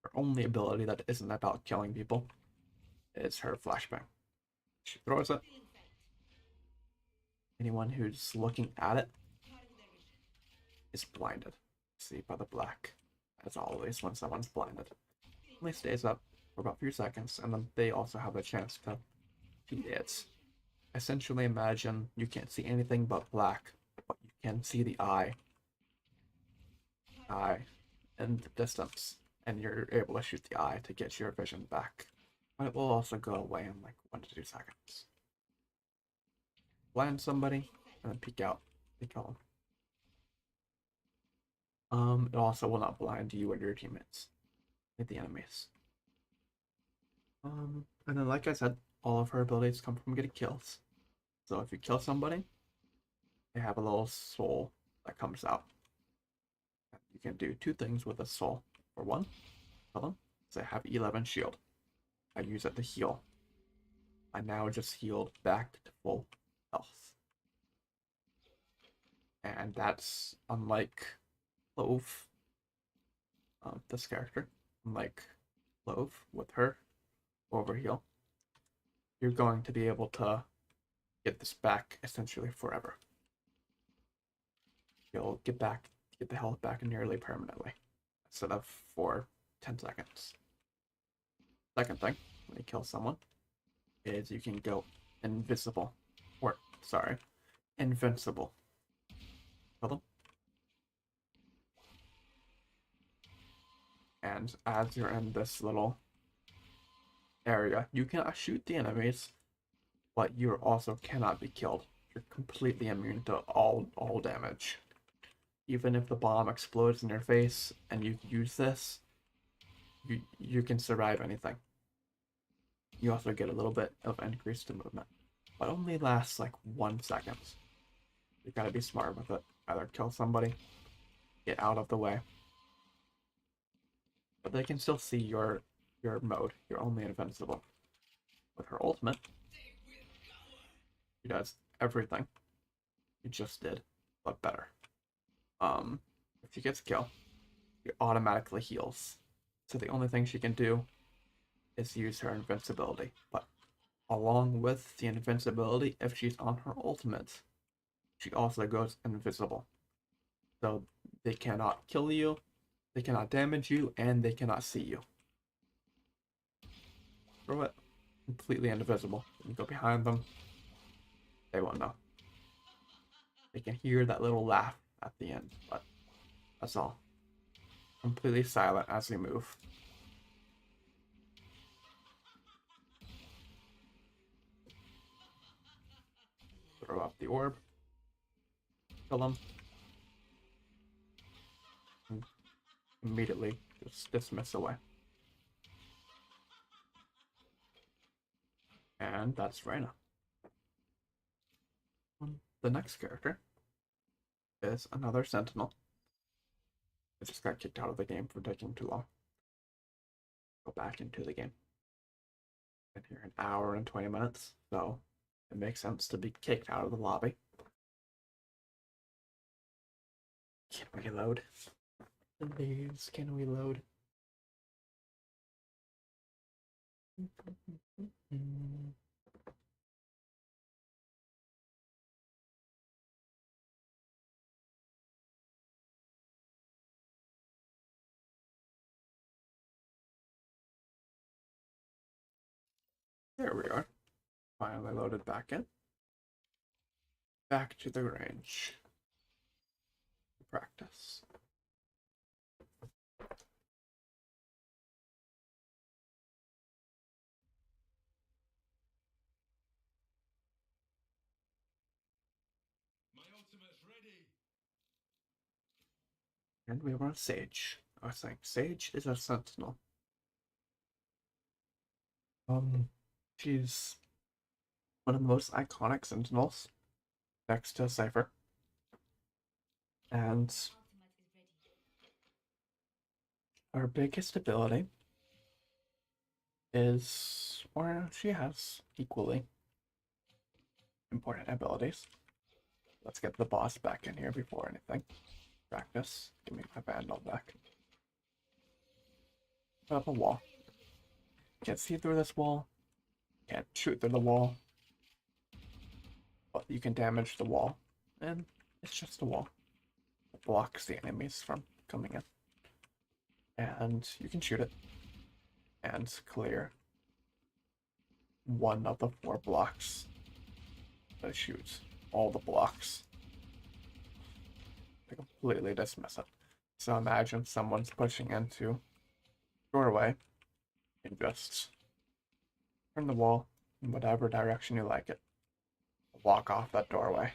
her only ability that isn't about killing people is her flashbang. She throws it. Anyone who's looking at it is blinded. See by the black. As always, when someone's blinded. It only stays up for about a few seconds, and then they also have a chance to see it. Essentially, imagine you can't see anything but black, but you can see the eye in the distance, and you're able to shoot the eye to get your vision back. But it will also go away in like 1 to 2 seconds. Blind somebody, and then peek out. They kill them. It also will not blind you or your teammates. Hit the enemies. And then like I said, all of her abilities come from getting kills. So if you kill somebody, they have a little soul that comes out. You can do 2 things with a soul. For one, kill them. So I have 11 shield. I use it to heal. I now just healed back to full health. And that's unlike Clove, this character, unlike Clove with her overheal, you're going to be able to get this back essentially forever. You'll get the health back nearly permanently instead of for 10 seconds. Second thing, when you kill someone, is you can go invisible. Or, sorry, invincible. Kill them. And as you're in this little area, you cannot shoot the enemies, but you also cannot be killed. You're completely immune to all damage. Even if the bomb explodes in your face and you use this, you can survive anything. You also get a little bit of increase to movement, but only lasts like 1 second. You gotta be smart with it. Either kill somebody, get out of the way, but they can still see your mode. You're only invincible. With her ultimate, she does everything you just did, but better. If she gets a kill, she automatically heals. So the only thing she can do is use her invincibility, but along with the invincibility, if she's on her ultimate, she also goes invisible. So they cannot kill you, they cannot damage you, and they cannot see you. Throw it completely invisible. You go behind them, they won't know. They can hear that little laugh at the end, but that's all. Completely silent as we move. Throw up the orb. Kill them. And immediately just dismiss away. And that's Reyna. The next character is another Sentinel. I just got kicked out of the game for taking too long. Go back into the game. Been here an hour and 20 minutes, so it makes sense to be kicked out of the lobby. Can we load? Please, can we load? There we are. Finally loaded back in. Back to the range. Practice. My ultimate's ready. And we want Sage. I was saying Sage is a Sentinel. She's one of the most iconic Sentinels next to Cypher. And her biggest ability is, or she has equally important abilities. Let's get the boss back in here before anything. Practice. Give me my Vandal back. Put up a wall. Can't see through this wall. Can't shoot through the wall. But you can damage the wall. And it's just a wall. It blocks the enemies from coming in. And you can shoot it. And clear one of the 4 blocks. That shoots all the blocks. To completely dismiss it. So imagine someone's pushing into doorway and just turn the wall in whatever direction you like it. Walk off that doorway.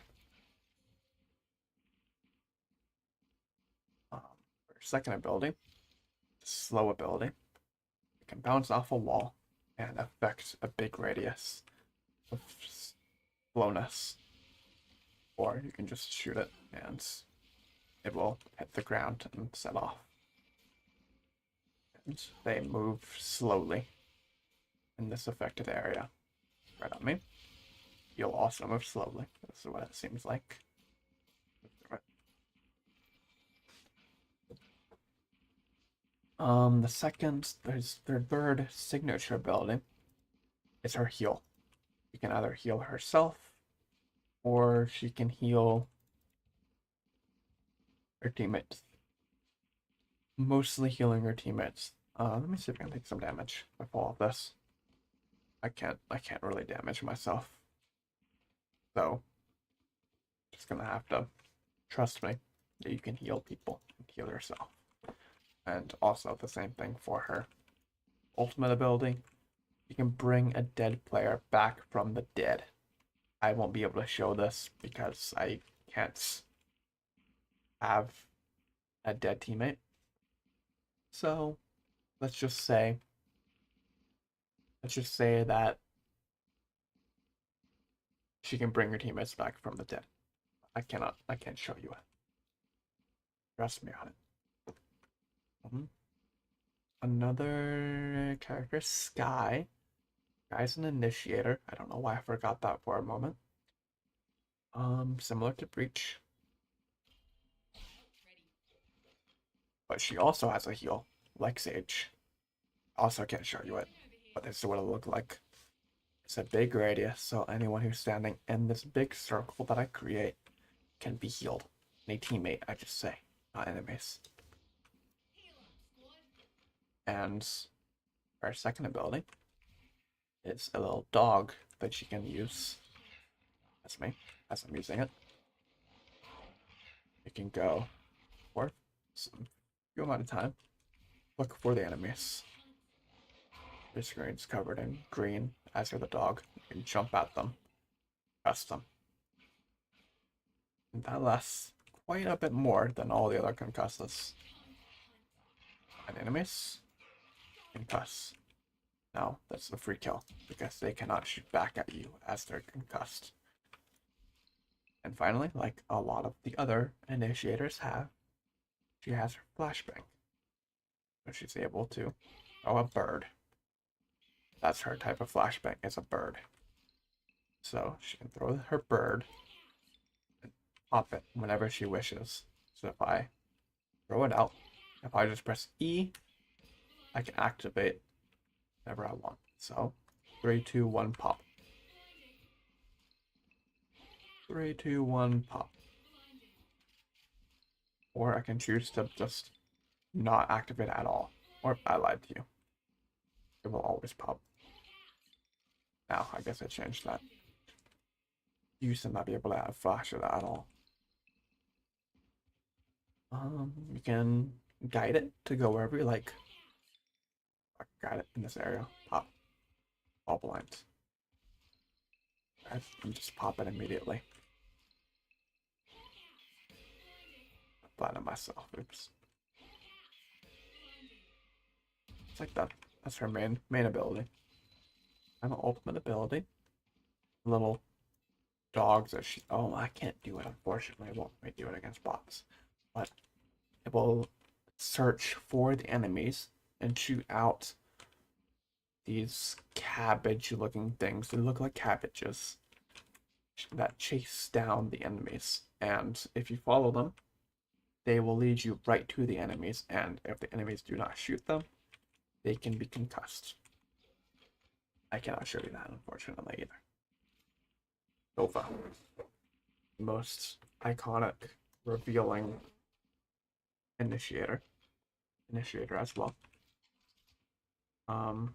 Her second ability, slow ability, it can bounce off a wall and affect a big radius of slowness. Or you can just shoot it and it will hit the ground and set off. And they move slowly in this affected area. Right on me. You'll also move slowly. This is what it seems like. The second, there's their third signature ability is her heal. You can either heal herself or she can heal her teammates. Mostly healing her teammates. Let me see if I can take some damage with all of this. I can't really damage myself. So just gonna have to trust me that you can heal people and heal yourself. And also the same thing for her ultimate ability. You can bring a dead player back from the dead. I won't be able to show this because I can't have a dead teammate. So let's just say that she can bring her teammates back from the dead. I can't show you it. Trust me on it. Another character, Sky. Sky's an initiator. I don't know why I forgot that for a moment. Similar to Breach. But she also has a heal, like Sage. Also can't show you it, but this is what it looked like. It's a big radius, so anyone who's standing in this big circle that I create can be healed. Any teammate, I just say, not enemies. And our second ability is a little dog that you can use. That's me, as I'm using it. You can go for some few amount of time, look for the enemies. Your screen's covered in green, as are the dog. You can jump at them, press them. And that lasts quite a bit more than all the other concusses. And enemies, concuss. Now, that's a free kill, because they cannot shoot back at you as they're concussed. And finally, like a lot of the other initiators have, she has her flashbang. So she's able to throw a bird. That's her type of flashbang, is a bird. So she can throw her bird and pop it whenever she wishes. So if I throw it out, if I just press E, I can activate whenever I want. So 3, 2, 1, pop. 3, 2, 1, pop. Or I can choose to just not activate at all. Or I lied to you. It will always pop. Now, I guess I changed that. You used to not be able to have flash at all. You can guide it to go wherever you like. I can guide it in this area. Pop. All blinds. You just pop it immediately. I blinded myself. Oops. It's like that. That's her main ability. And the ultimate ability. Little dogs that she. Oh, I can't do it. Unfortunately, it won't let me do it against bots. But it will search for the enemies and shoot out these cabbage-looking things. They look like cabbages that chase down the enemies. And if you follow them, they will lead you right to the enemies. And if the enemies do not shoot them, they can be concussed. I cannot show you that, unfortunately, either. Nova. Most iconic, revealing initiator as well.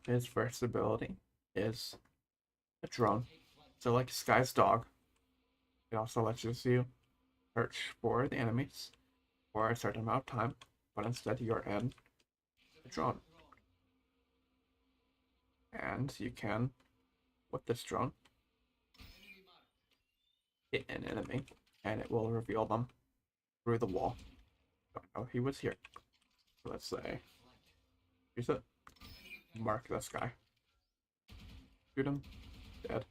His first ability is a drone. So like Sky's dog, it also lets you search for the enemies for a certain amount of time, but instead you're in a drone. And you can, with this drone, hit an enemy, and it will reveal them through the wall. Don't know he was here. So let's say, use it. Mark this guy. Shoot him. Dead.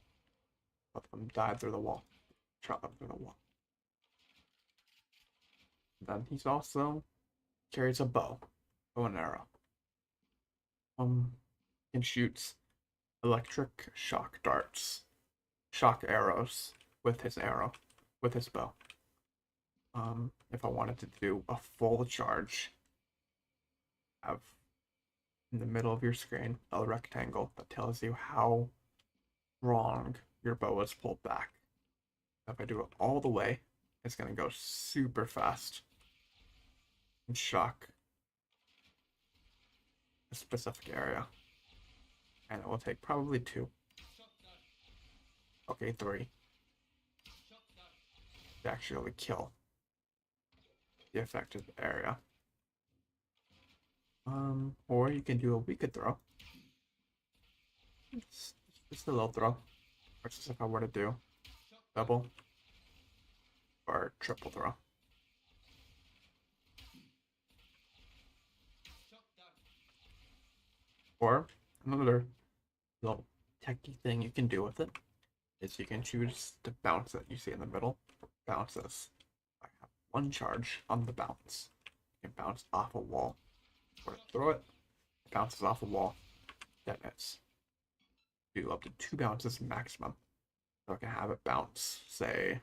Let them die through the wall. Shot them through the wall. Then he's also carries a bow and arrow. And shoots electric shock darts, shock arrows with his bow. If I wanted to do a full charge, have in the middle of your screen a rectangle that tells you how strong your bow is pulled back. If I do it all the way, it's gonna go super fast and shock a specific area. And it will take probably 2. Okay, 3. To actually kill the affected area. Or you can do a weaker throw. It's just a little throw. Versus if I were to do double or triple throw. Or another little techy thing you can do with it is you can choose to bounce it. You see in the middle, bounces. I have 1 charge on the bounce. You can bounce off a wall. Or throw it, bounces off a wall, detonates. Do up to 2 bounces maximum. So I can have it bounce, say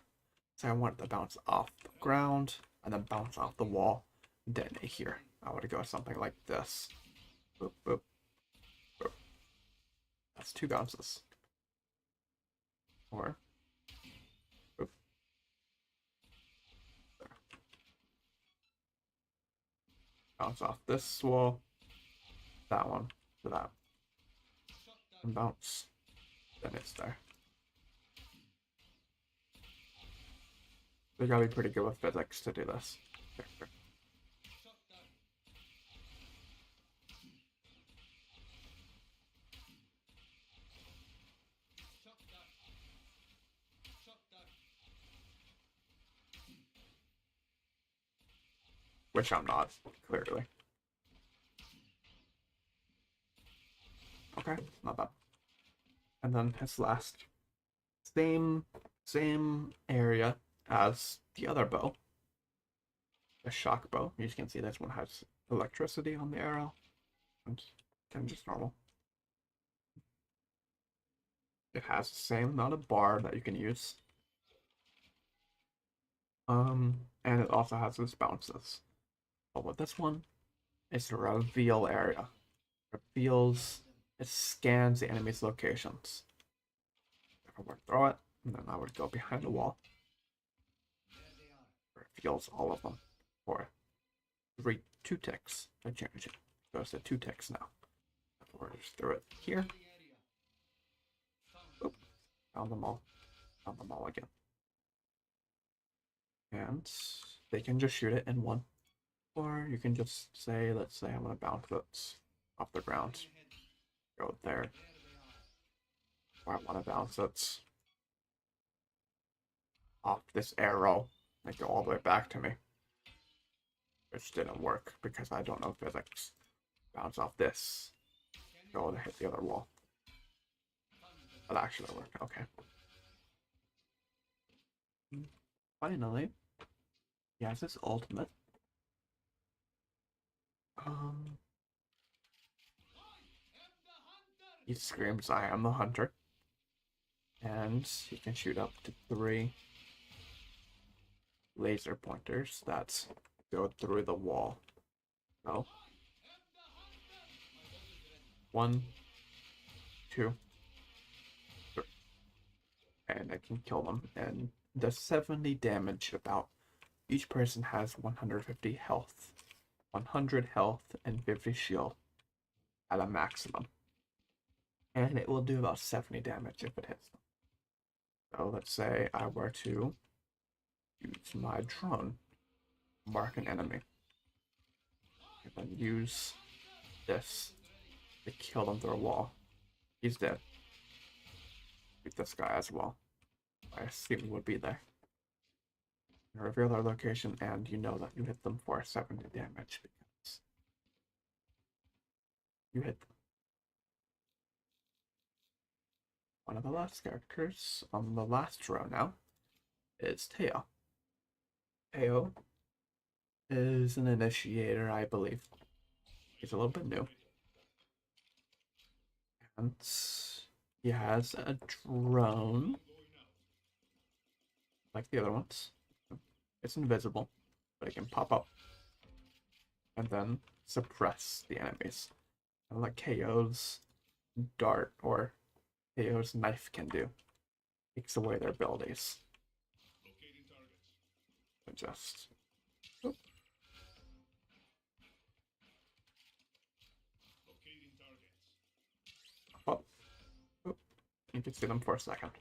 I want it to bounce off the ground and then bounce off the wall, detonate here. I would go something like this. Boop, boop, boop. That's 2 bounces. Or oop, there. Bounce off this wall, that one, to that, and bounce. Then it's there. We gotta be pretty good with physics to do this. There. Which I'm not, clearly. Okay, not bad. And then his last, same area as the other bow, the shock bow. You can see this one has electricity on the arrow, and kind of just normal. It has the same amount of bar that you can use. And it also has this bounces. But with this one, it's the reveal area. Reveals, it scans the enemy's locations. If I were to throw it, and then I would go behind the wall. Reveals all of them for 2 ticks. I change it. Goes to 2 ticks now. Or just throw it here. Oop. Found them all. Found them all again. And they can just shoot it in one. Or you can just say, let's say I'm going to bounce it off the ground. Go there. Or I want to bounce it off this arrow and go all the way back to me. Which didn't work because I don't know physics. Bounce off this. Go to hit the other wall. That actually worked. Okay. Finally, he has his ultimate. He screams, "I am the hunter," and he can shoot up to 3 laser pointers that go through the wall. So, 1, 2, 3, and I can kill them. And does 70 damage. About each person has 150 health, 100 health, and 50 shield at a maximum. And it will do about 70 damage if it hits them. So let's say I were to use my drone, mark an enemy, and then use this to kill them through a wall. He's dead. Beat this guy as well. I assume would be there. You reveal their location, and you know that you hit them for 70 damage because you hit them. One of the last characters on the last row now is Teo. Teo is an initiator, I believe. He's a little bit new. And he has a drone, like the other ones. It's invisible, but it can pop up and then suppress the enemies. And like KO's dart or KO's knife can do. Takes away their abilities. Adjust. Oop. Oh. Oop. You can see them for a second.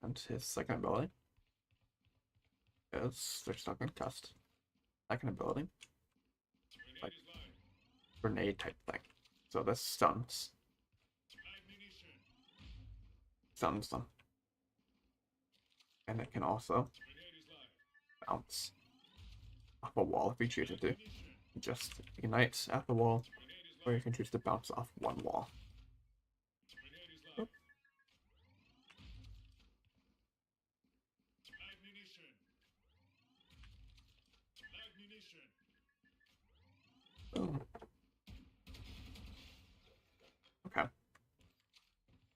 And his second ability is they're stuck in test. Second ability, like grenade type thing. So this stuns them. And it can also bounce off a wall if you choose it to. Just ignite at the wall, or you can choose to bounce off one wall. Oop. Boom. Okay.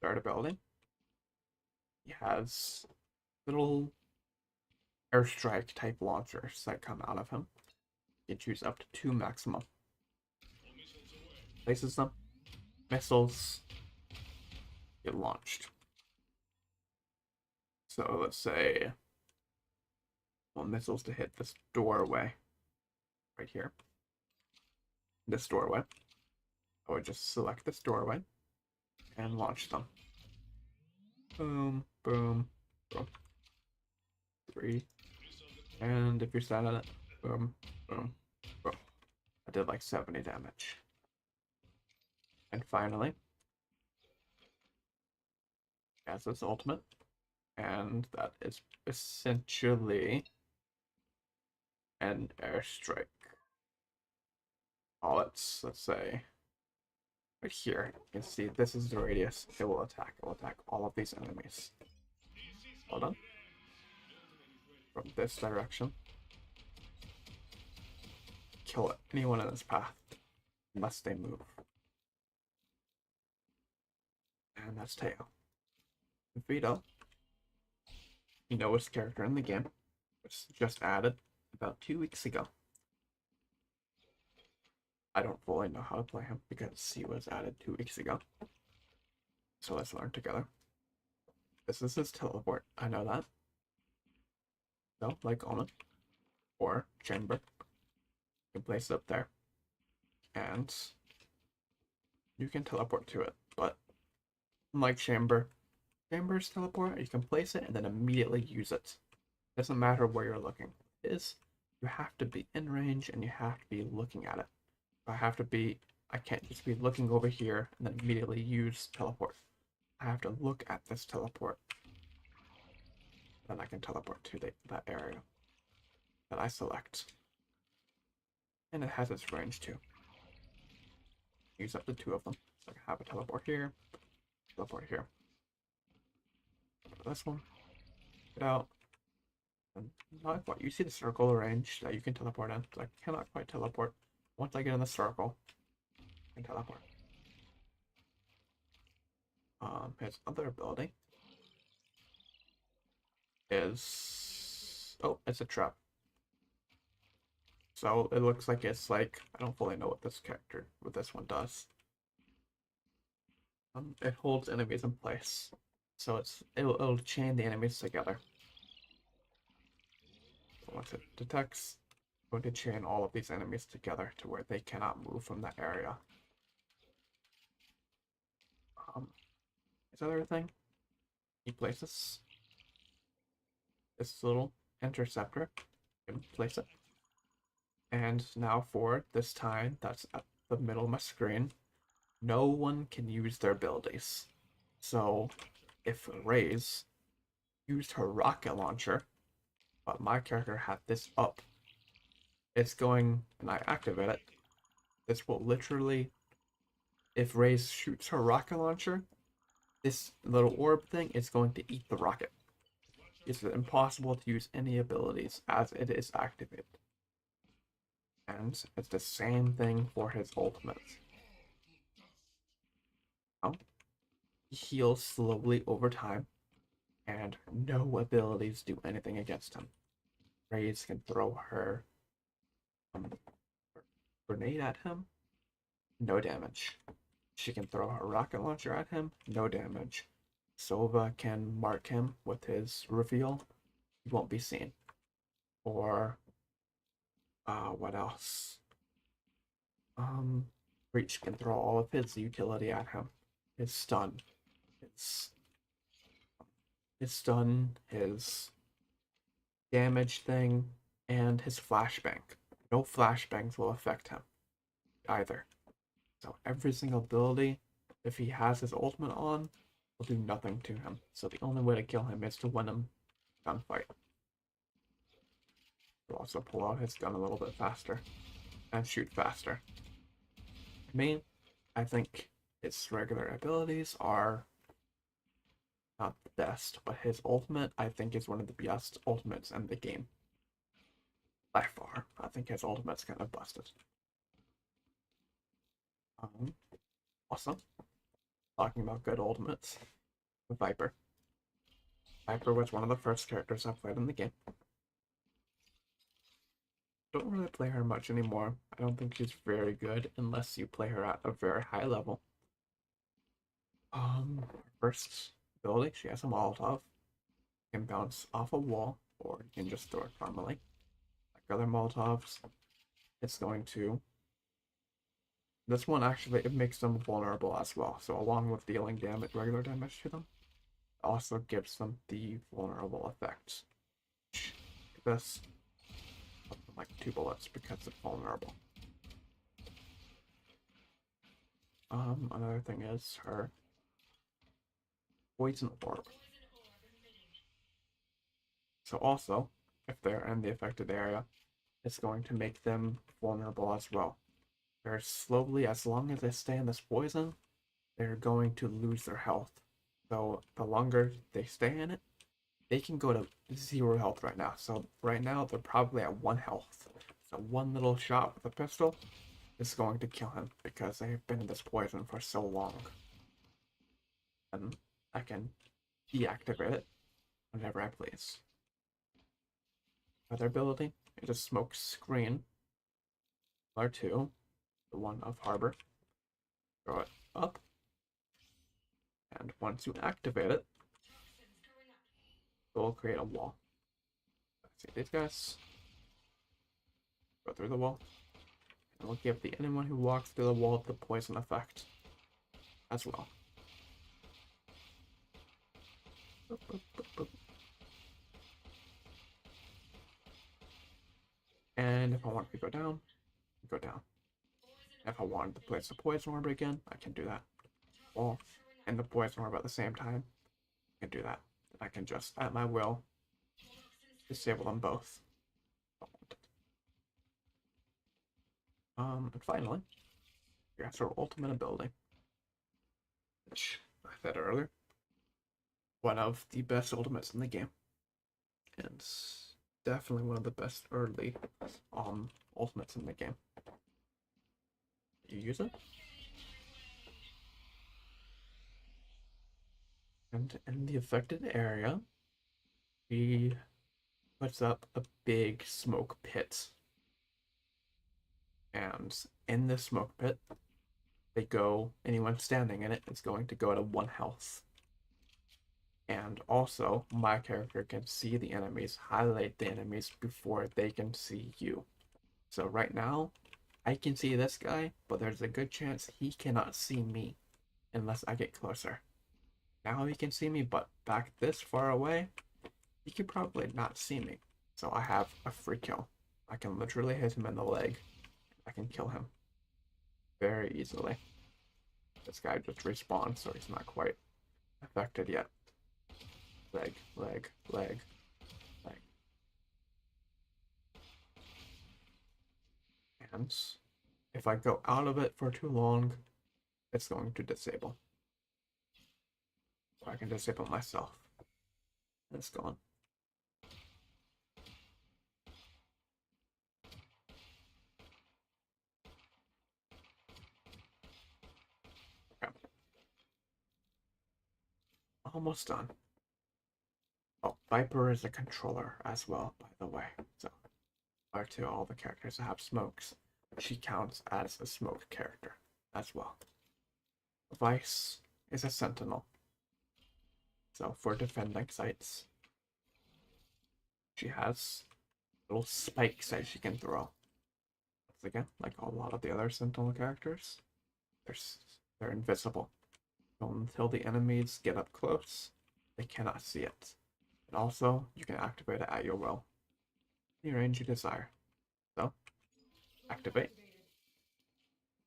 Third ability. He has little airstrike type launchers that come out of him. You can choose up to 2 maximum. Places them. Missiles get launched. So let's say want missiles to hit this doorway right here. This doorway. I would just select this doorway and launch them. Boom, boom, boom. 3. And if you're standing on it, boom, boom, boom. I did like 70 damage. And finally, has this ultimate. And that is essentially an airstrike. Oh, let's say right here. You can see this is the radius. It will attack. It will attack all of these enemies. Hold on. From this direction. Kill anyone in this path. Unless they move. And that's Teo. Vito. You know his character in the game. Which just added about 2 weeks ago. I don't fully know how to play him because he was added 2 weeks ago. So let's learn together. This is his teleport. I know that. No, like Omen or Chamber. You can place it up there. And you can teleport to it. But unlike Chamber's teleport, you can place it and then immediately use it. Doesn't matter where you're looking. It is, you have to be in range and you have to be looking at it. I can't just be looking over here and then immediately use teleport. I have to look at this teleport. Then I can teleport to that area that I select. And it has its range too. Use up to 2 of them. So I can have a teleport here, teleport here. This one. Get out. And not quite. You see the circle range that you can teleport in. So I cannot quite teleport. Once I get in the circle, I can teleport. His other ability is it's a trap. So it looks like it's like I don't fully know what this one does. It holds enemies in place, so it'll chain the enemies together. So once it detects, it's going to chain all of these enemies together to where they cannot move from that area. This other thing, he places this little interceptor. You can place it. And now for this time, that's at the middle of my screen, no one can use their abilities. So if Raze used her rocket launcher, but my character had this up, it's going, and I activate it, this will literally, if Raze shoots her rocket launcher, this little orb thing is going to eat the rocket. It's impossible to use any abilities as it is activated. And it's the same thing for his ultimates. He heals slowly over time, and no abilities do anything against him. Raze can throw her grenade at him, no damage. She can throw her rocket launcher at him, no damage. Sova can mark him with his reveal, he won't be seen. Or, what else? Breach can throw all of his utility at him. His stun, his damage thing, and his flashbang. No flashbangs will affect him either. So every single ability, if he has his ultimate on, will do nothing to him. So the only way to kill him is to win him gunfight. He'll also pull out his gun a little bit faster and shoot faster. Me, I think his regular abilities are not the best, but his ultimate, I think, is one of the best ultimates in the game. By far, I think his ultimate's kind of busted. Awesome. Talking about good ultimates, Viper. Viper was one of the first characters I played in the game. Don't really play her much anymore. I don't think she's very good unless you play her at a very high level. First ability, she has a Molotov. can bounce off a wall, or you can just throw it normally. Like other Molotovs, it's going to. This one actually, it makes them vulnerable as well. So along with dealing damage, regular damage to them, it also gives them the vulnerable effects. This, like 2 bullets because it's vulnerable. Another thing is her poison orb. So also, if they're in the affected area, it's going to make them vulnerable as well. They're slowly, as long as they stay in this poison, they're going to lose their health. So the longer they stay in it, they can go to 0 health right now. So right now they're probably at 1 health. So one little shot with a pistol is going to kill him because they've been in this poison for so long. And I can deactivate it whenever I please. Other ability is a smoke screen. R2, the one of Harbor. Throw it up. And once you activate it, it will create a wall. Let's see these guys. Go through the wall. And we'll give the anyone who walks through the wall the poison effect as well. Boop, boop, boop, boop. And if I want to go down, go down. If I wanted to place the poison orb again, I can do that. Or and the poison orb at the same time, I can do that. I can just, at my will, disable them both. And finally, here's our ultimate ability, which I said earlier, one of the best ultimates in the game, and definitely one of the best early ultimates in the game. You use it, and in the affected area, he puts up a big smoke pit. And in this smoke pit, anyone standing in it is going to go to 1 health. And also, my character can see the enemies, highlight the enemies before they can see you. So right now, I can see this guy, but there's a good chance he cannot see me unless I get closer. Now he can see me, but back this far away, he could probably not see me. So I have a free kill. I can literally hit him in the leg. I can kill him very easily. This guy just respawned, so he's not quite affected yet. Leg, leg, leg, leg. And if I go out of it for too long, it's going to disable. So I can disable myself. It's gone. Okay. Almost done. Oh, Viper is a controller as well, by the way. So, to all the characters that have smokes, she counts as a smoke character as well. Vice is a sentinel. So for defending sites, she has little spikes that she can throw. Once again, like a lot of the other sentinel characters, they're invisible. So until the enemies get up close, they cannot see it. And also, you can activate it at your will, any range you desire. So, activate,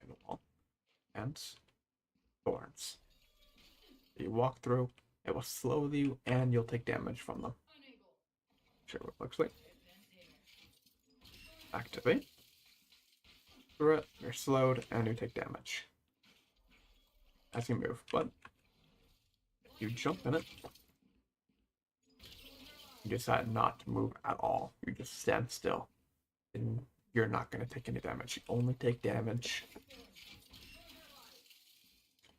and wall, and thorns. You walk through, it will slow you, and you'll take damage from them. Show what it looks like. Activate. Through it, you're slowed, and you take damage as you move. But if you jump in it, you decide not to move at all. You just stand still, and you're not going to take any damage. You only take damage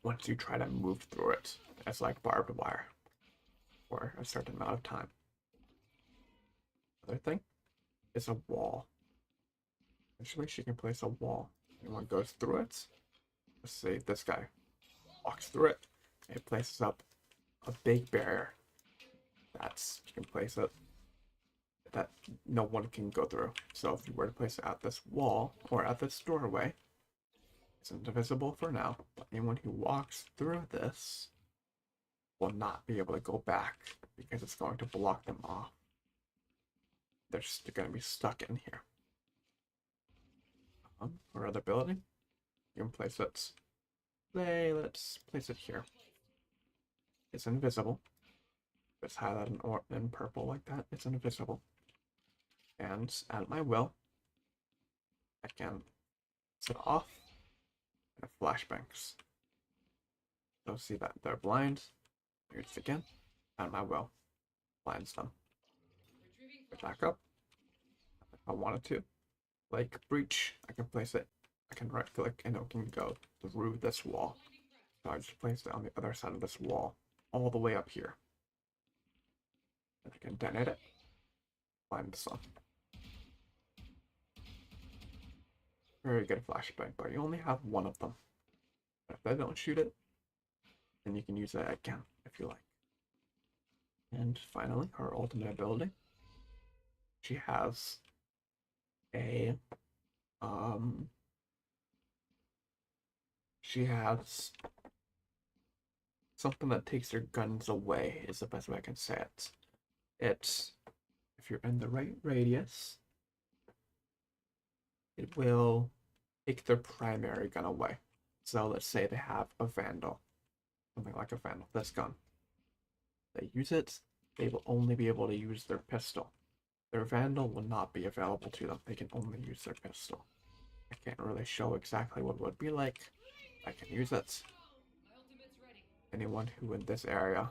once you try to move through it. It's like barbed wire for a certain amount of time. Other thing is a wall. Actually, she can place a wall. Anyone goes through it. Let's say this guy walks through it. It places up a big barrier that's you can place it that no one can go through. So if you were to place it at this wall or at this doorway, it's invisible for now, but anyone who walks through this will not be able to go back because it's going to block them off. They're just going to be stuck in here. Or other ability, you can place it. Let's place it here. It's invisible. Just highlight in purple like that. It's invisible. And at my will, I can set off and flashbangs. So see that they're blind. Here's it again. At my will, blinds them. Back up. If I wanted to, like breach, I can place it. I can right click and it can go through this wall. So I just placed it on the other side of this wall, all the way up here. And I can detonate it. Blind this one. Very good flashbang, but you only have one of them. But if they don't shoot it, then you can use it again if you like. And finally, her ultimate ability. She has a she has something that takes your guns away is the best way I can say it. It's if you're in the right radius, it will take their primary gun away. So let's say they have a Vandal, something like a Vandal, this gun. They use it, they will only be able to use their pistol. Their Vandal will not be available to them. They can only use their pistol. I can't really show exactly what it would be like. I can use it. Anyone who in this area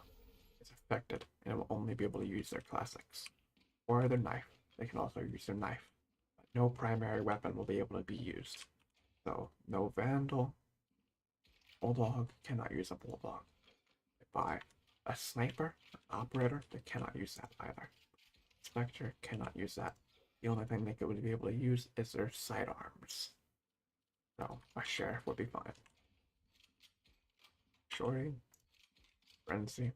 is affected and will only be able to use their classics. Or their knife. They can also use their knife. But no primary weapon will be able to be used. So no Vandal. Bulldog cannot use a Bulldog. By a sniper, an operator, they cannot use that either. Spectre cannot use that. The only thing they would be able to use is their sidearms. So a sheriff would be fine. Shorty, frenzy,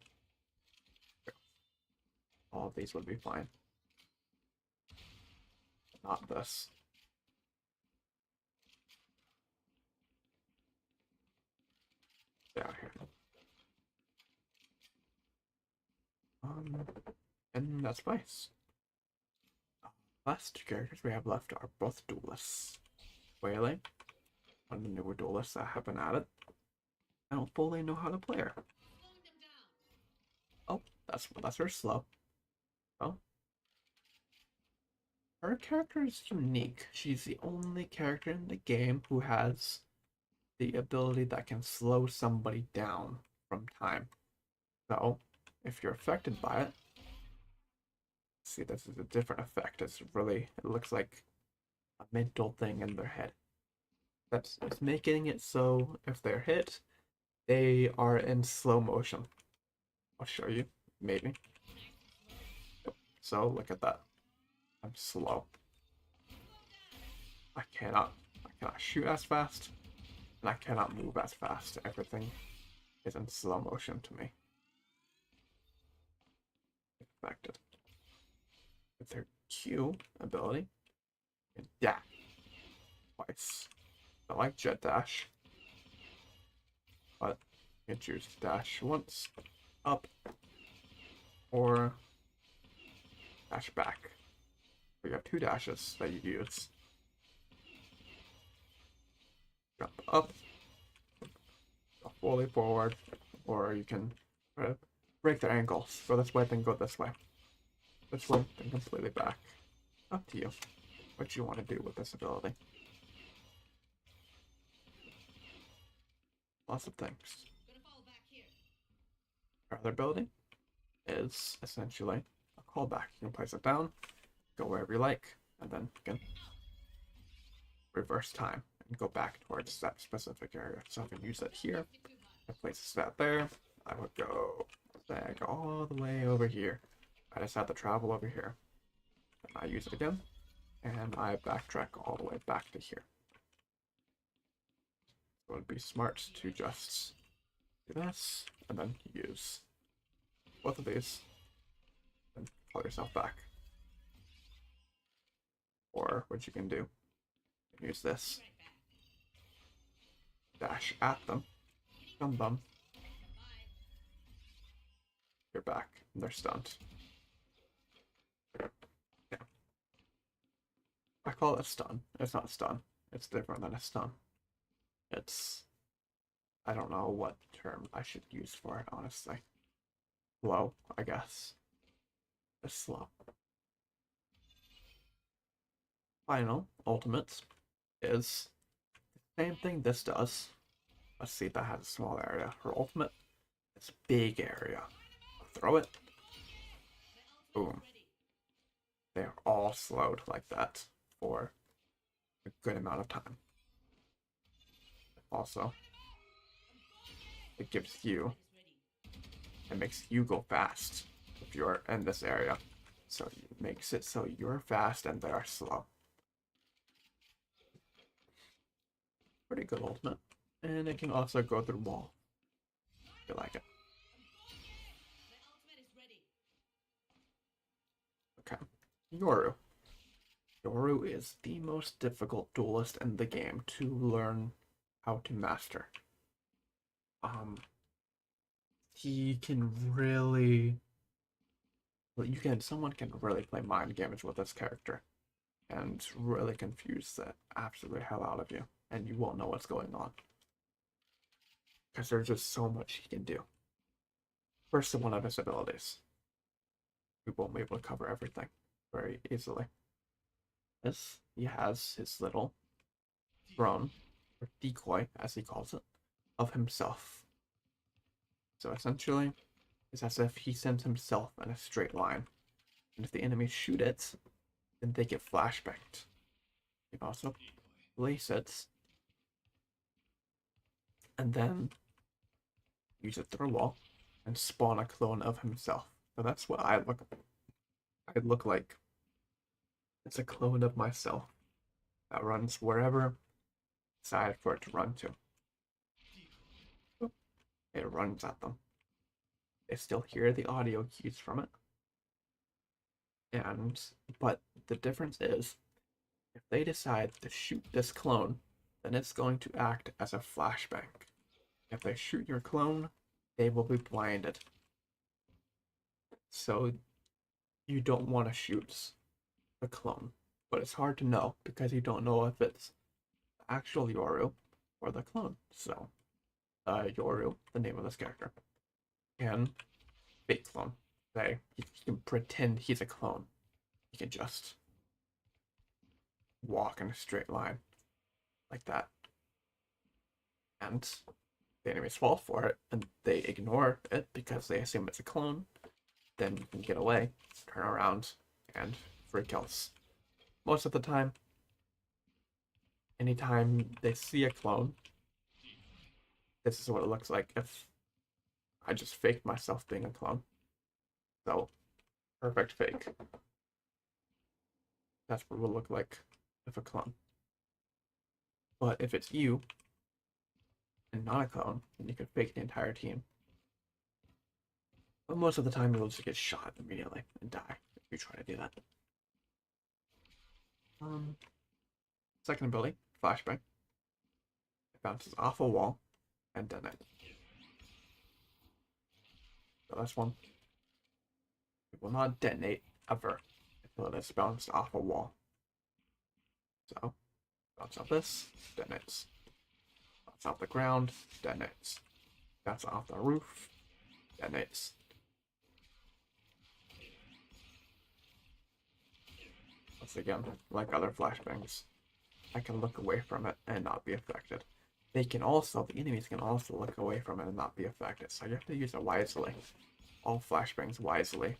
all of these would be fine. Not this. Down here. And that's nice. Last two characters we have left are both duelists. Whaley, one of the newer duelists that have been added. I don't fully know how to play her. Oh, that's her slow. Oh. Her character is unique. She's the only character in the game who has the ability that can slow somebody down from time. So, if you're affected by it, see, this is a different effect. It looks like a mental thing in their head. It's making it so if they're hit, they are in slow motion. I'll show you, maybe. So look at that. I'm slow. I cannot shoot as fast, and I cannot move as fast. Everything is in slow motion to me. Affected. With their Q ability, and dash twice. I like jet dash, but you can choose dash once, up, or dash back. You have two dashes that you use. Jump up, go fully forward, or you can break their ankles. Go this way, then go this way. This way, then completely back. Up to you. What you want to do with this ability. Lots of things. Our other ability is essentially a callback. You can place it down, go wherever you like, and then you can reverse time and go back towards that specific area. So I can use it here. I place that there. I would go all the way over here. I just have to travel over here. And I use it again, and I backtrack all the way back to here. So it would be smart to just do this, and then use both of these. call yourself back. Or what you can do, you can use this. Dash at them, stun them. You're back, and they're stunned. Yeah. I call it a stun. It's not a stun. It's different than a stun. It's... I don't know what term I should use for it, honestly. Slow, I guess. It's slow. Final ultimate is the same thing this does. Let's see if that has a small area. Her ultimate is big area. Throw it. Boom. They're all slowed like that for a good amount of time. Also, it gives you, it makes you go fast if you're in this area. So it makes it so you're fast and they're slow. Pretty good ultimate. And it can also go through wall. If you like it. Okay. Yoru. Yoru is the most difficult duelist in the game to learn how to master. He can really, someone can really play mind games with this character and really confuse the absolute hell out of you, and you won't know what's going on because there's just so much he can do. First, one of his abilities. We won't be able to cover everything very easily. This, he has his little drone, or decoy, as he calls it, of himself. So essentially, it's as if he sends himself in a straight line. And if the enemies shoot it, then they get flashbanged. You can also place it, and then use it through a wall, and spawn a clone of himself. So that's what I look like. It's a clone of myself that runs wherever I decide for it to run to. It runs at them. They still hear the audio cues from it. But the difference is, if they decide to shoot this clone, then it's going to act as a flashbang. If they shoot your clone, they will be blinded. So you don't want to shoot the clone. But it's hard to know because you don't know if it's the actual Yoru or the clone. So Yoru, the name of this character, can fake clone. He can pretend he's a clone. He can just walk in a straight line like that. And the enemies fall for it and they ignore it because they assume it's a clone. Then you can get away, turn around, and free kills. Most of the time, anytime they see a clone, this is what it looks like if I just faked myself being a clone. So, perfect fake. That's what it will look like if a clone. But if it's you, and not a clone, then you can fake the entire team. But most of the time, you'll just get shot immediately and die if you try to do that. Second ability, flashbang. It bounces off a wall and detonates. The last one. It will not detonate ever until it is bounced off a wall. So, bounce off this, detonates. Bounce off the ground, detonates. Bounce off the roof, detonates. Once again, like other flashbangs, I can look away from it and not be affected. The enemies can also look away from it and not be affected, so you have to use it wisely. All flashbangs wisely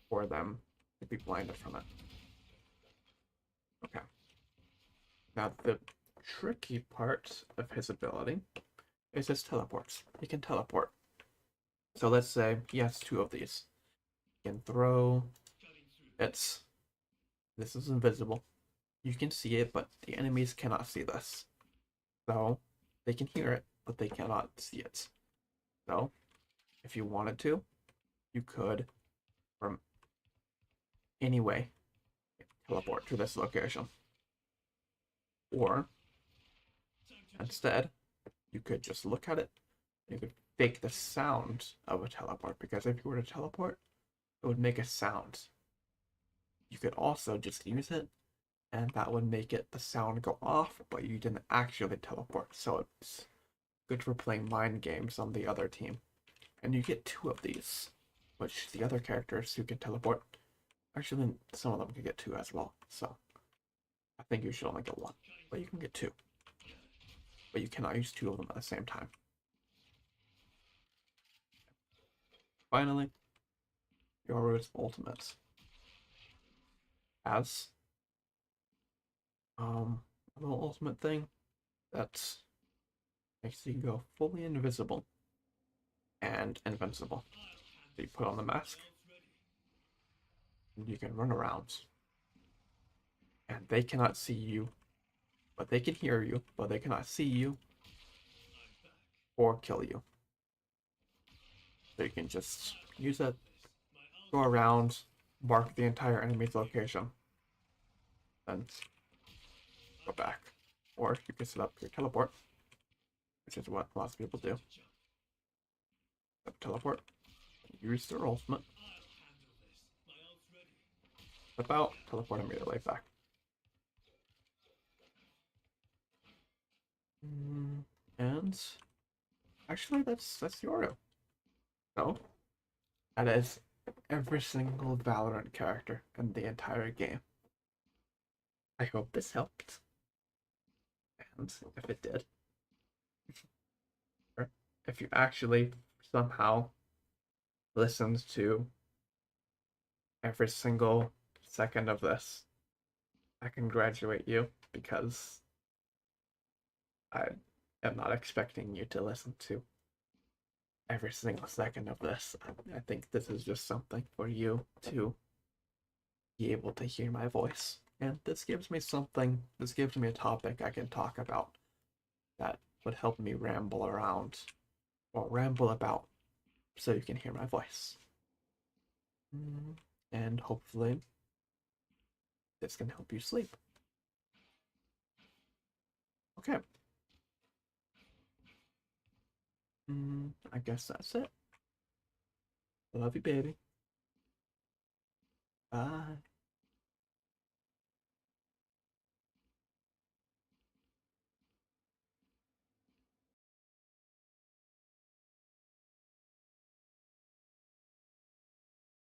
for them to be blinded from it. Okay. Now the tricky part of his ability is his teleports. He can teleport. So let's say he has two of these. He can throw this is invisible. You can see it, but the enemies cannot see this. So they can hear it, but they cannot see it. So if you wanted to, you could from any way, teleport to this location. Or instead, you could just look at it. You could fake the sound of a teleport, because if you were to teleport, it would make a sound. You could also just use it, and that would make it the sound go off, but you didn't actually teleport. So it's good for playing mind games on the other team. And you get 2 of these, which the other characters who can teleport, actually some of them can get 2 as well. So I think you should only get 1, but you can get 2. But you cannot use 2 of them at the same time. Finally, Yoru's ultimate has a little ultimate thing that makes you go fully invisible and invincible. So you put on the mask, and you can run around, and they cannot see you, but they can hear you, but they cannot see you or kill you. So you can just use it, go around, mark the entire enemy's location, then go back. Or you can set up your teleport, which is what lots of people do. Set up teleport, use their ultimate, step out, teleport immediately back. And actually, that's Yoru. So that is every single Valorant character in the entire game. I hope this helped. And if it did, or if you actually somehow listened to every single second of this, I congratulate you, because I am not expecting you to listen to every single second of this. I think this is just something for you to be able to hear my voice. And this gives me something, this gives me a topic I can talk about that would help me ramble around or ramble about so you can hear my voice. And hopefully, this can help you sleep. Okay. I guess that's it. I love you, baby. Bye.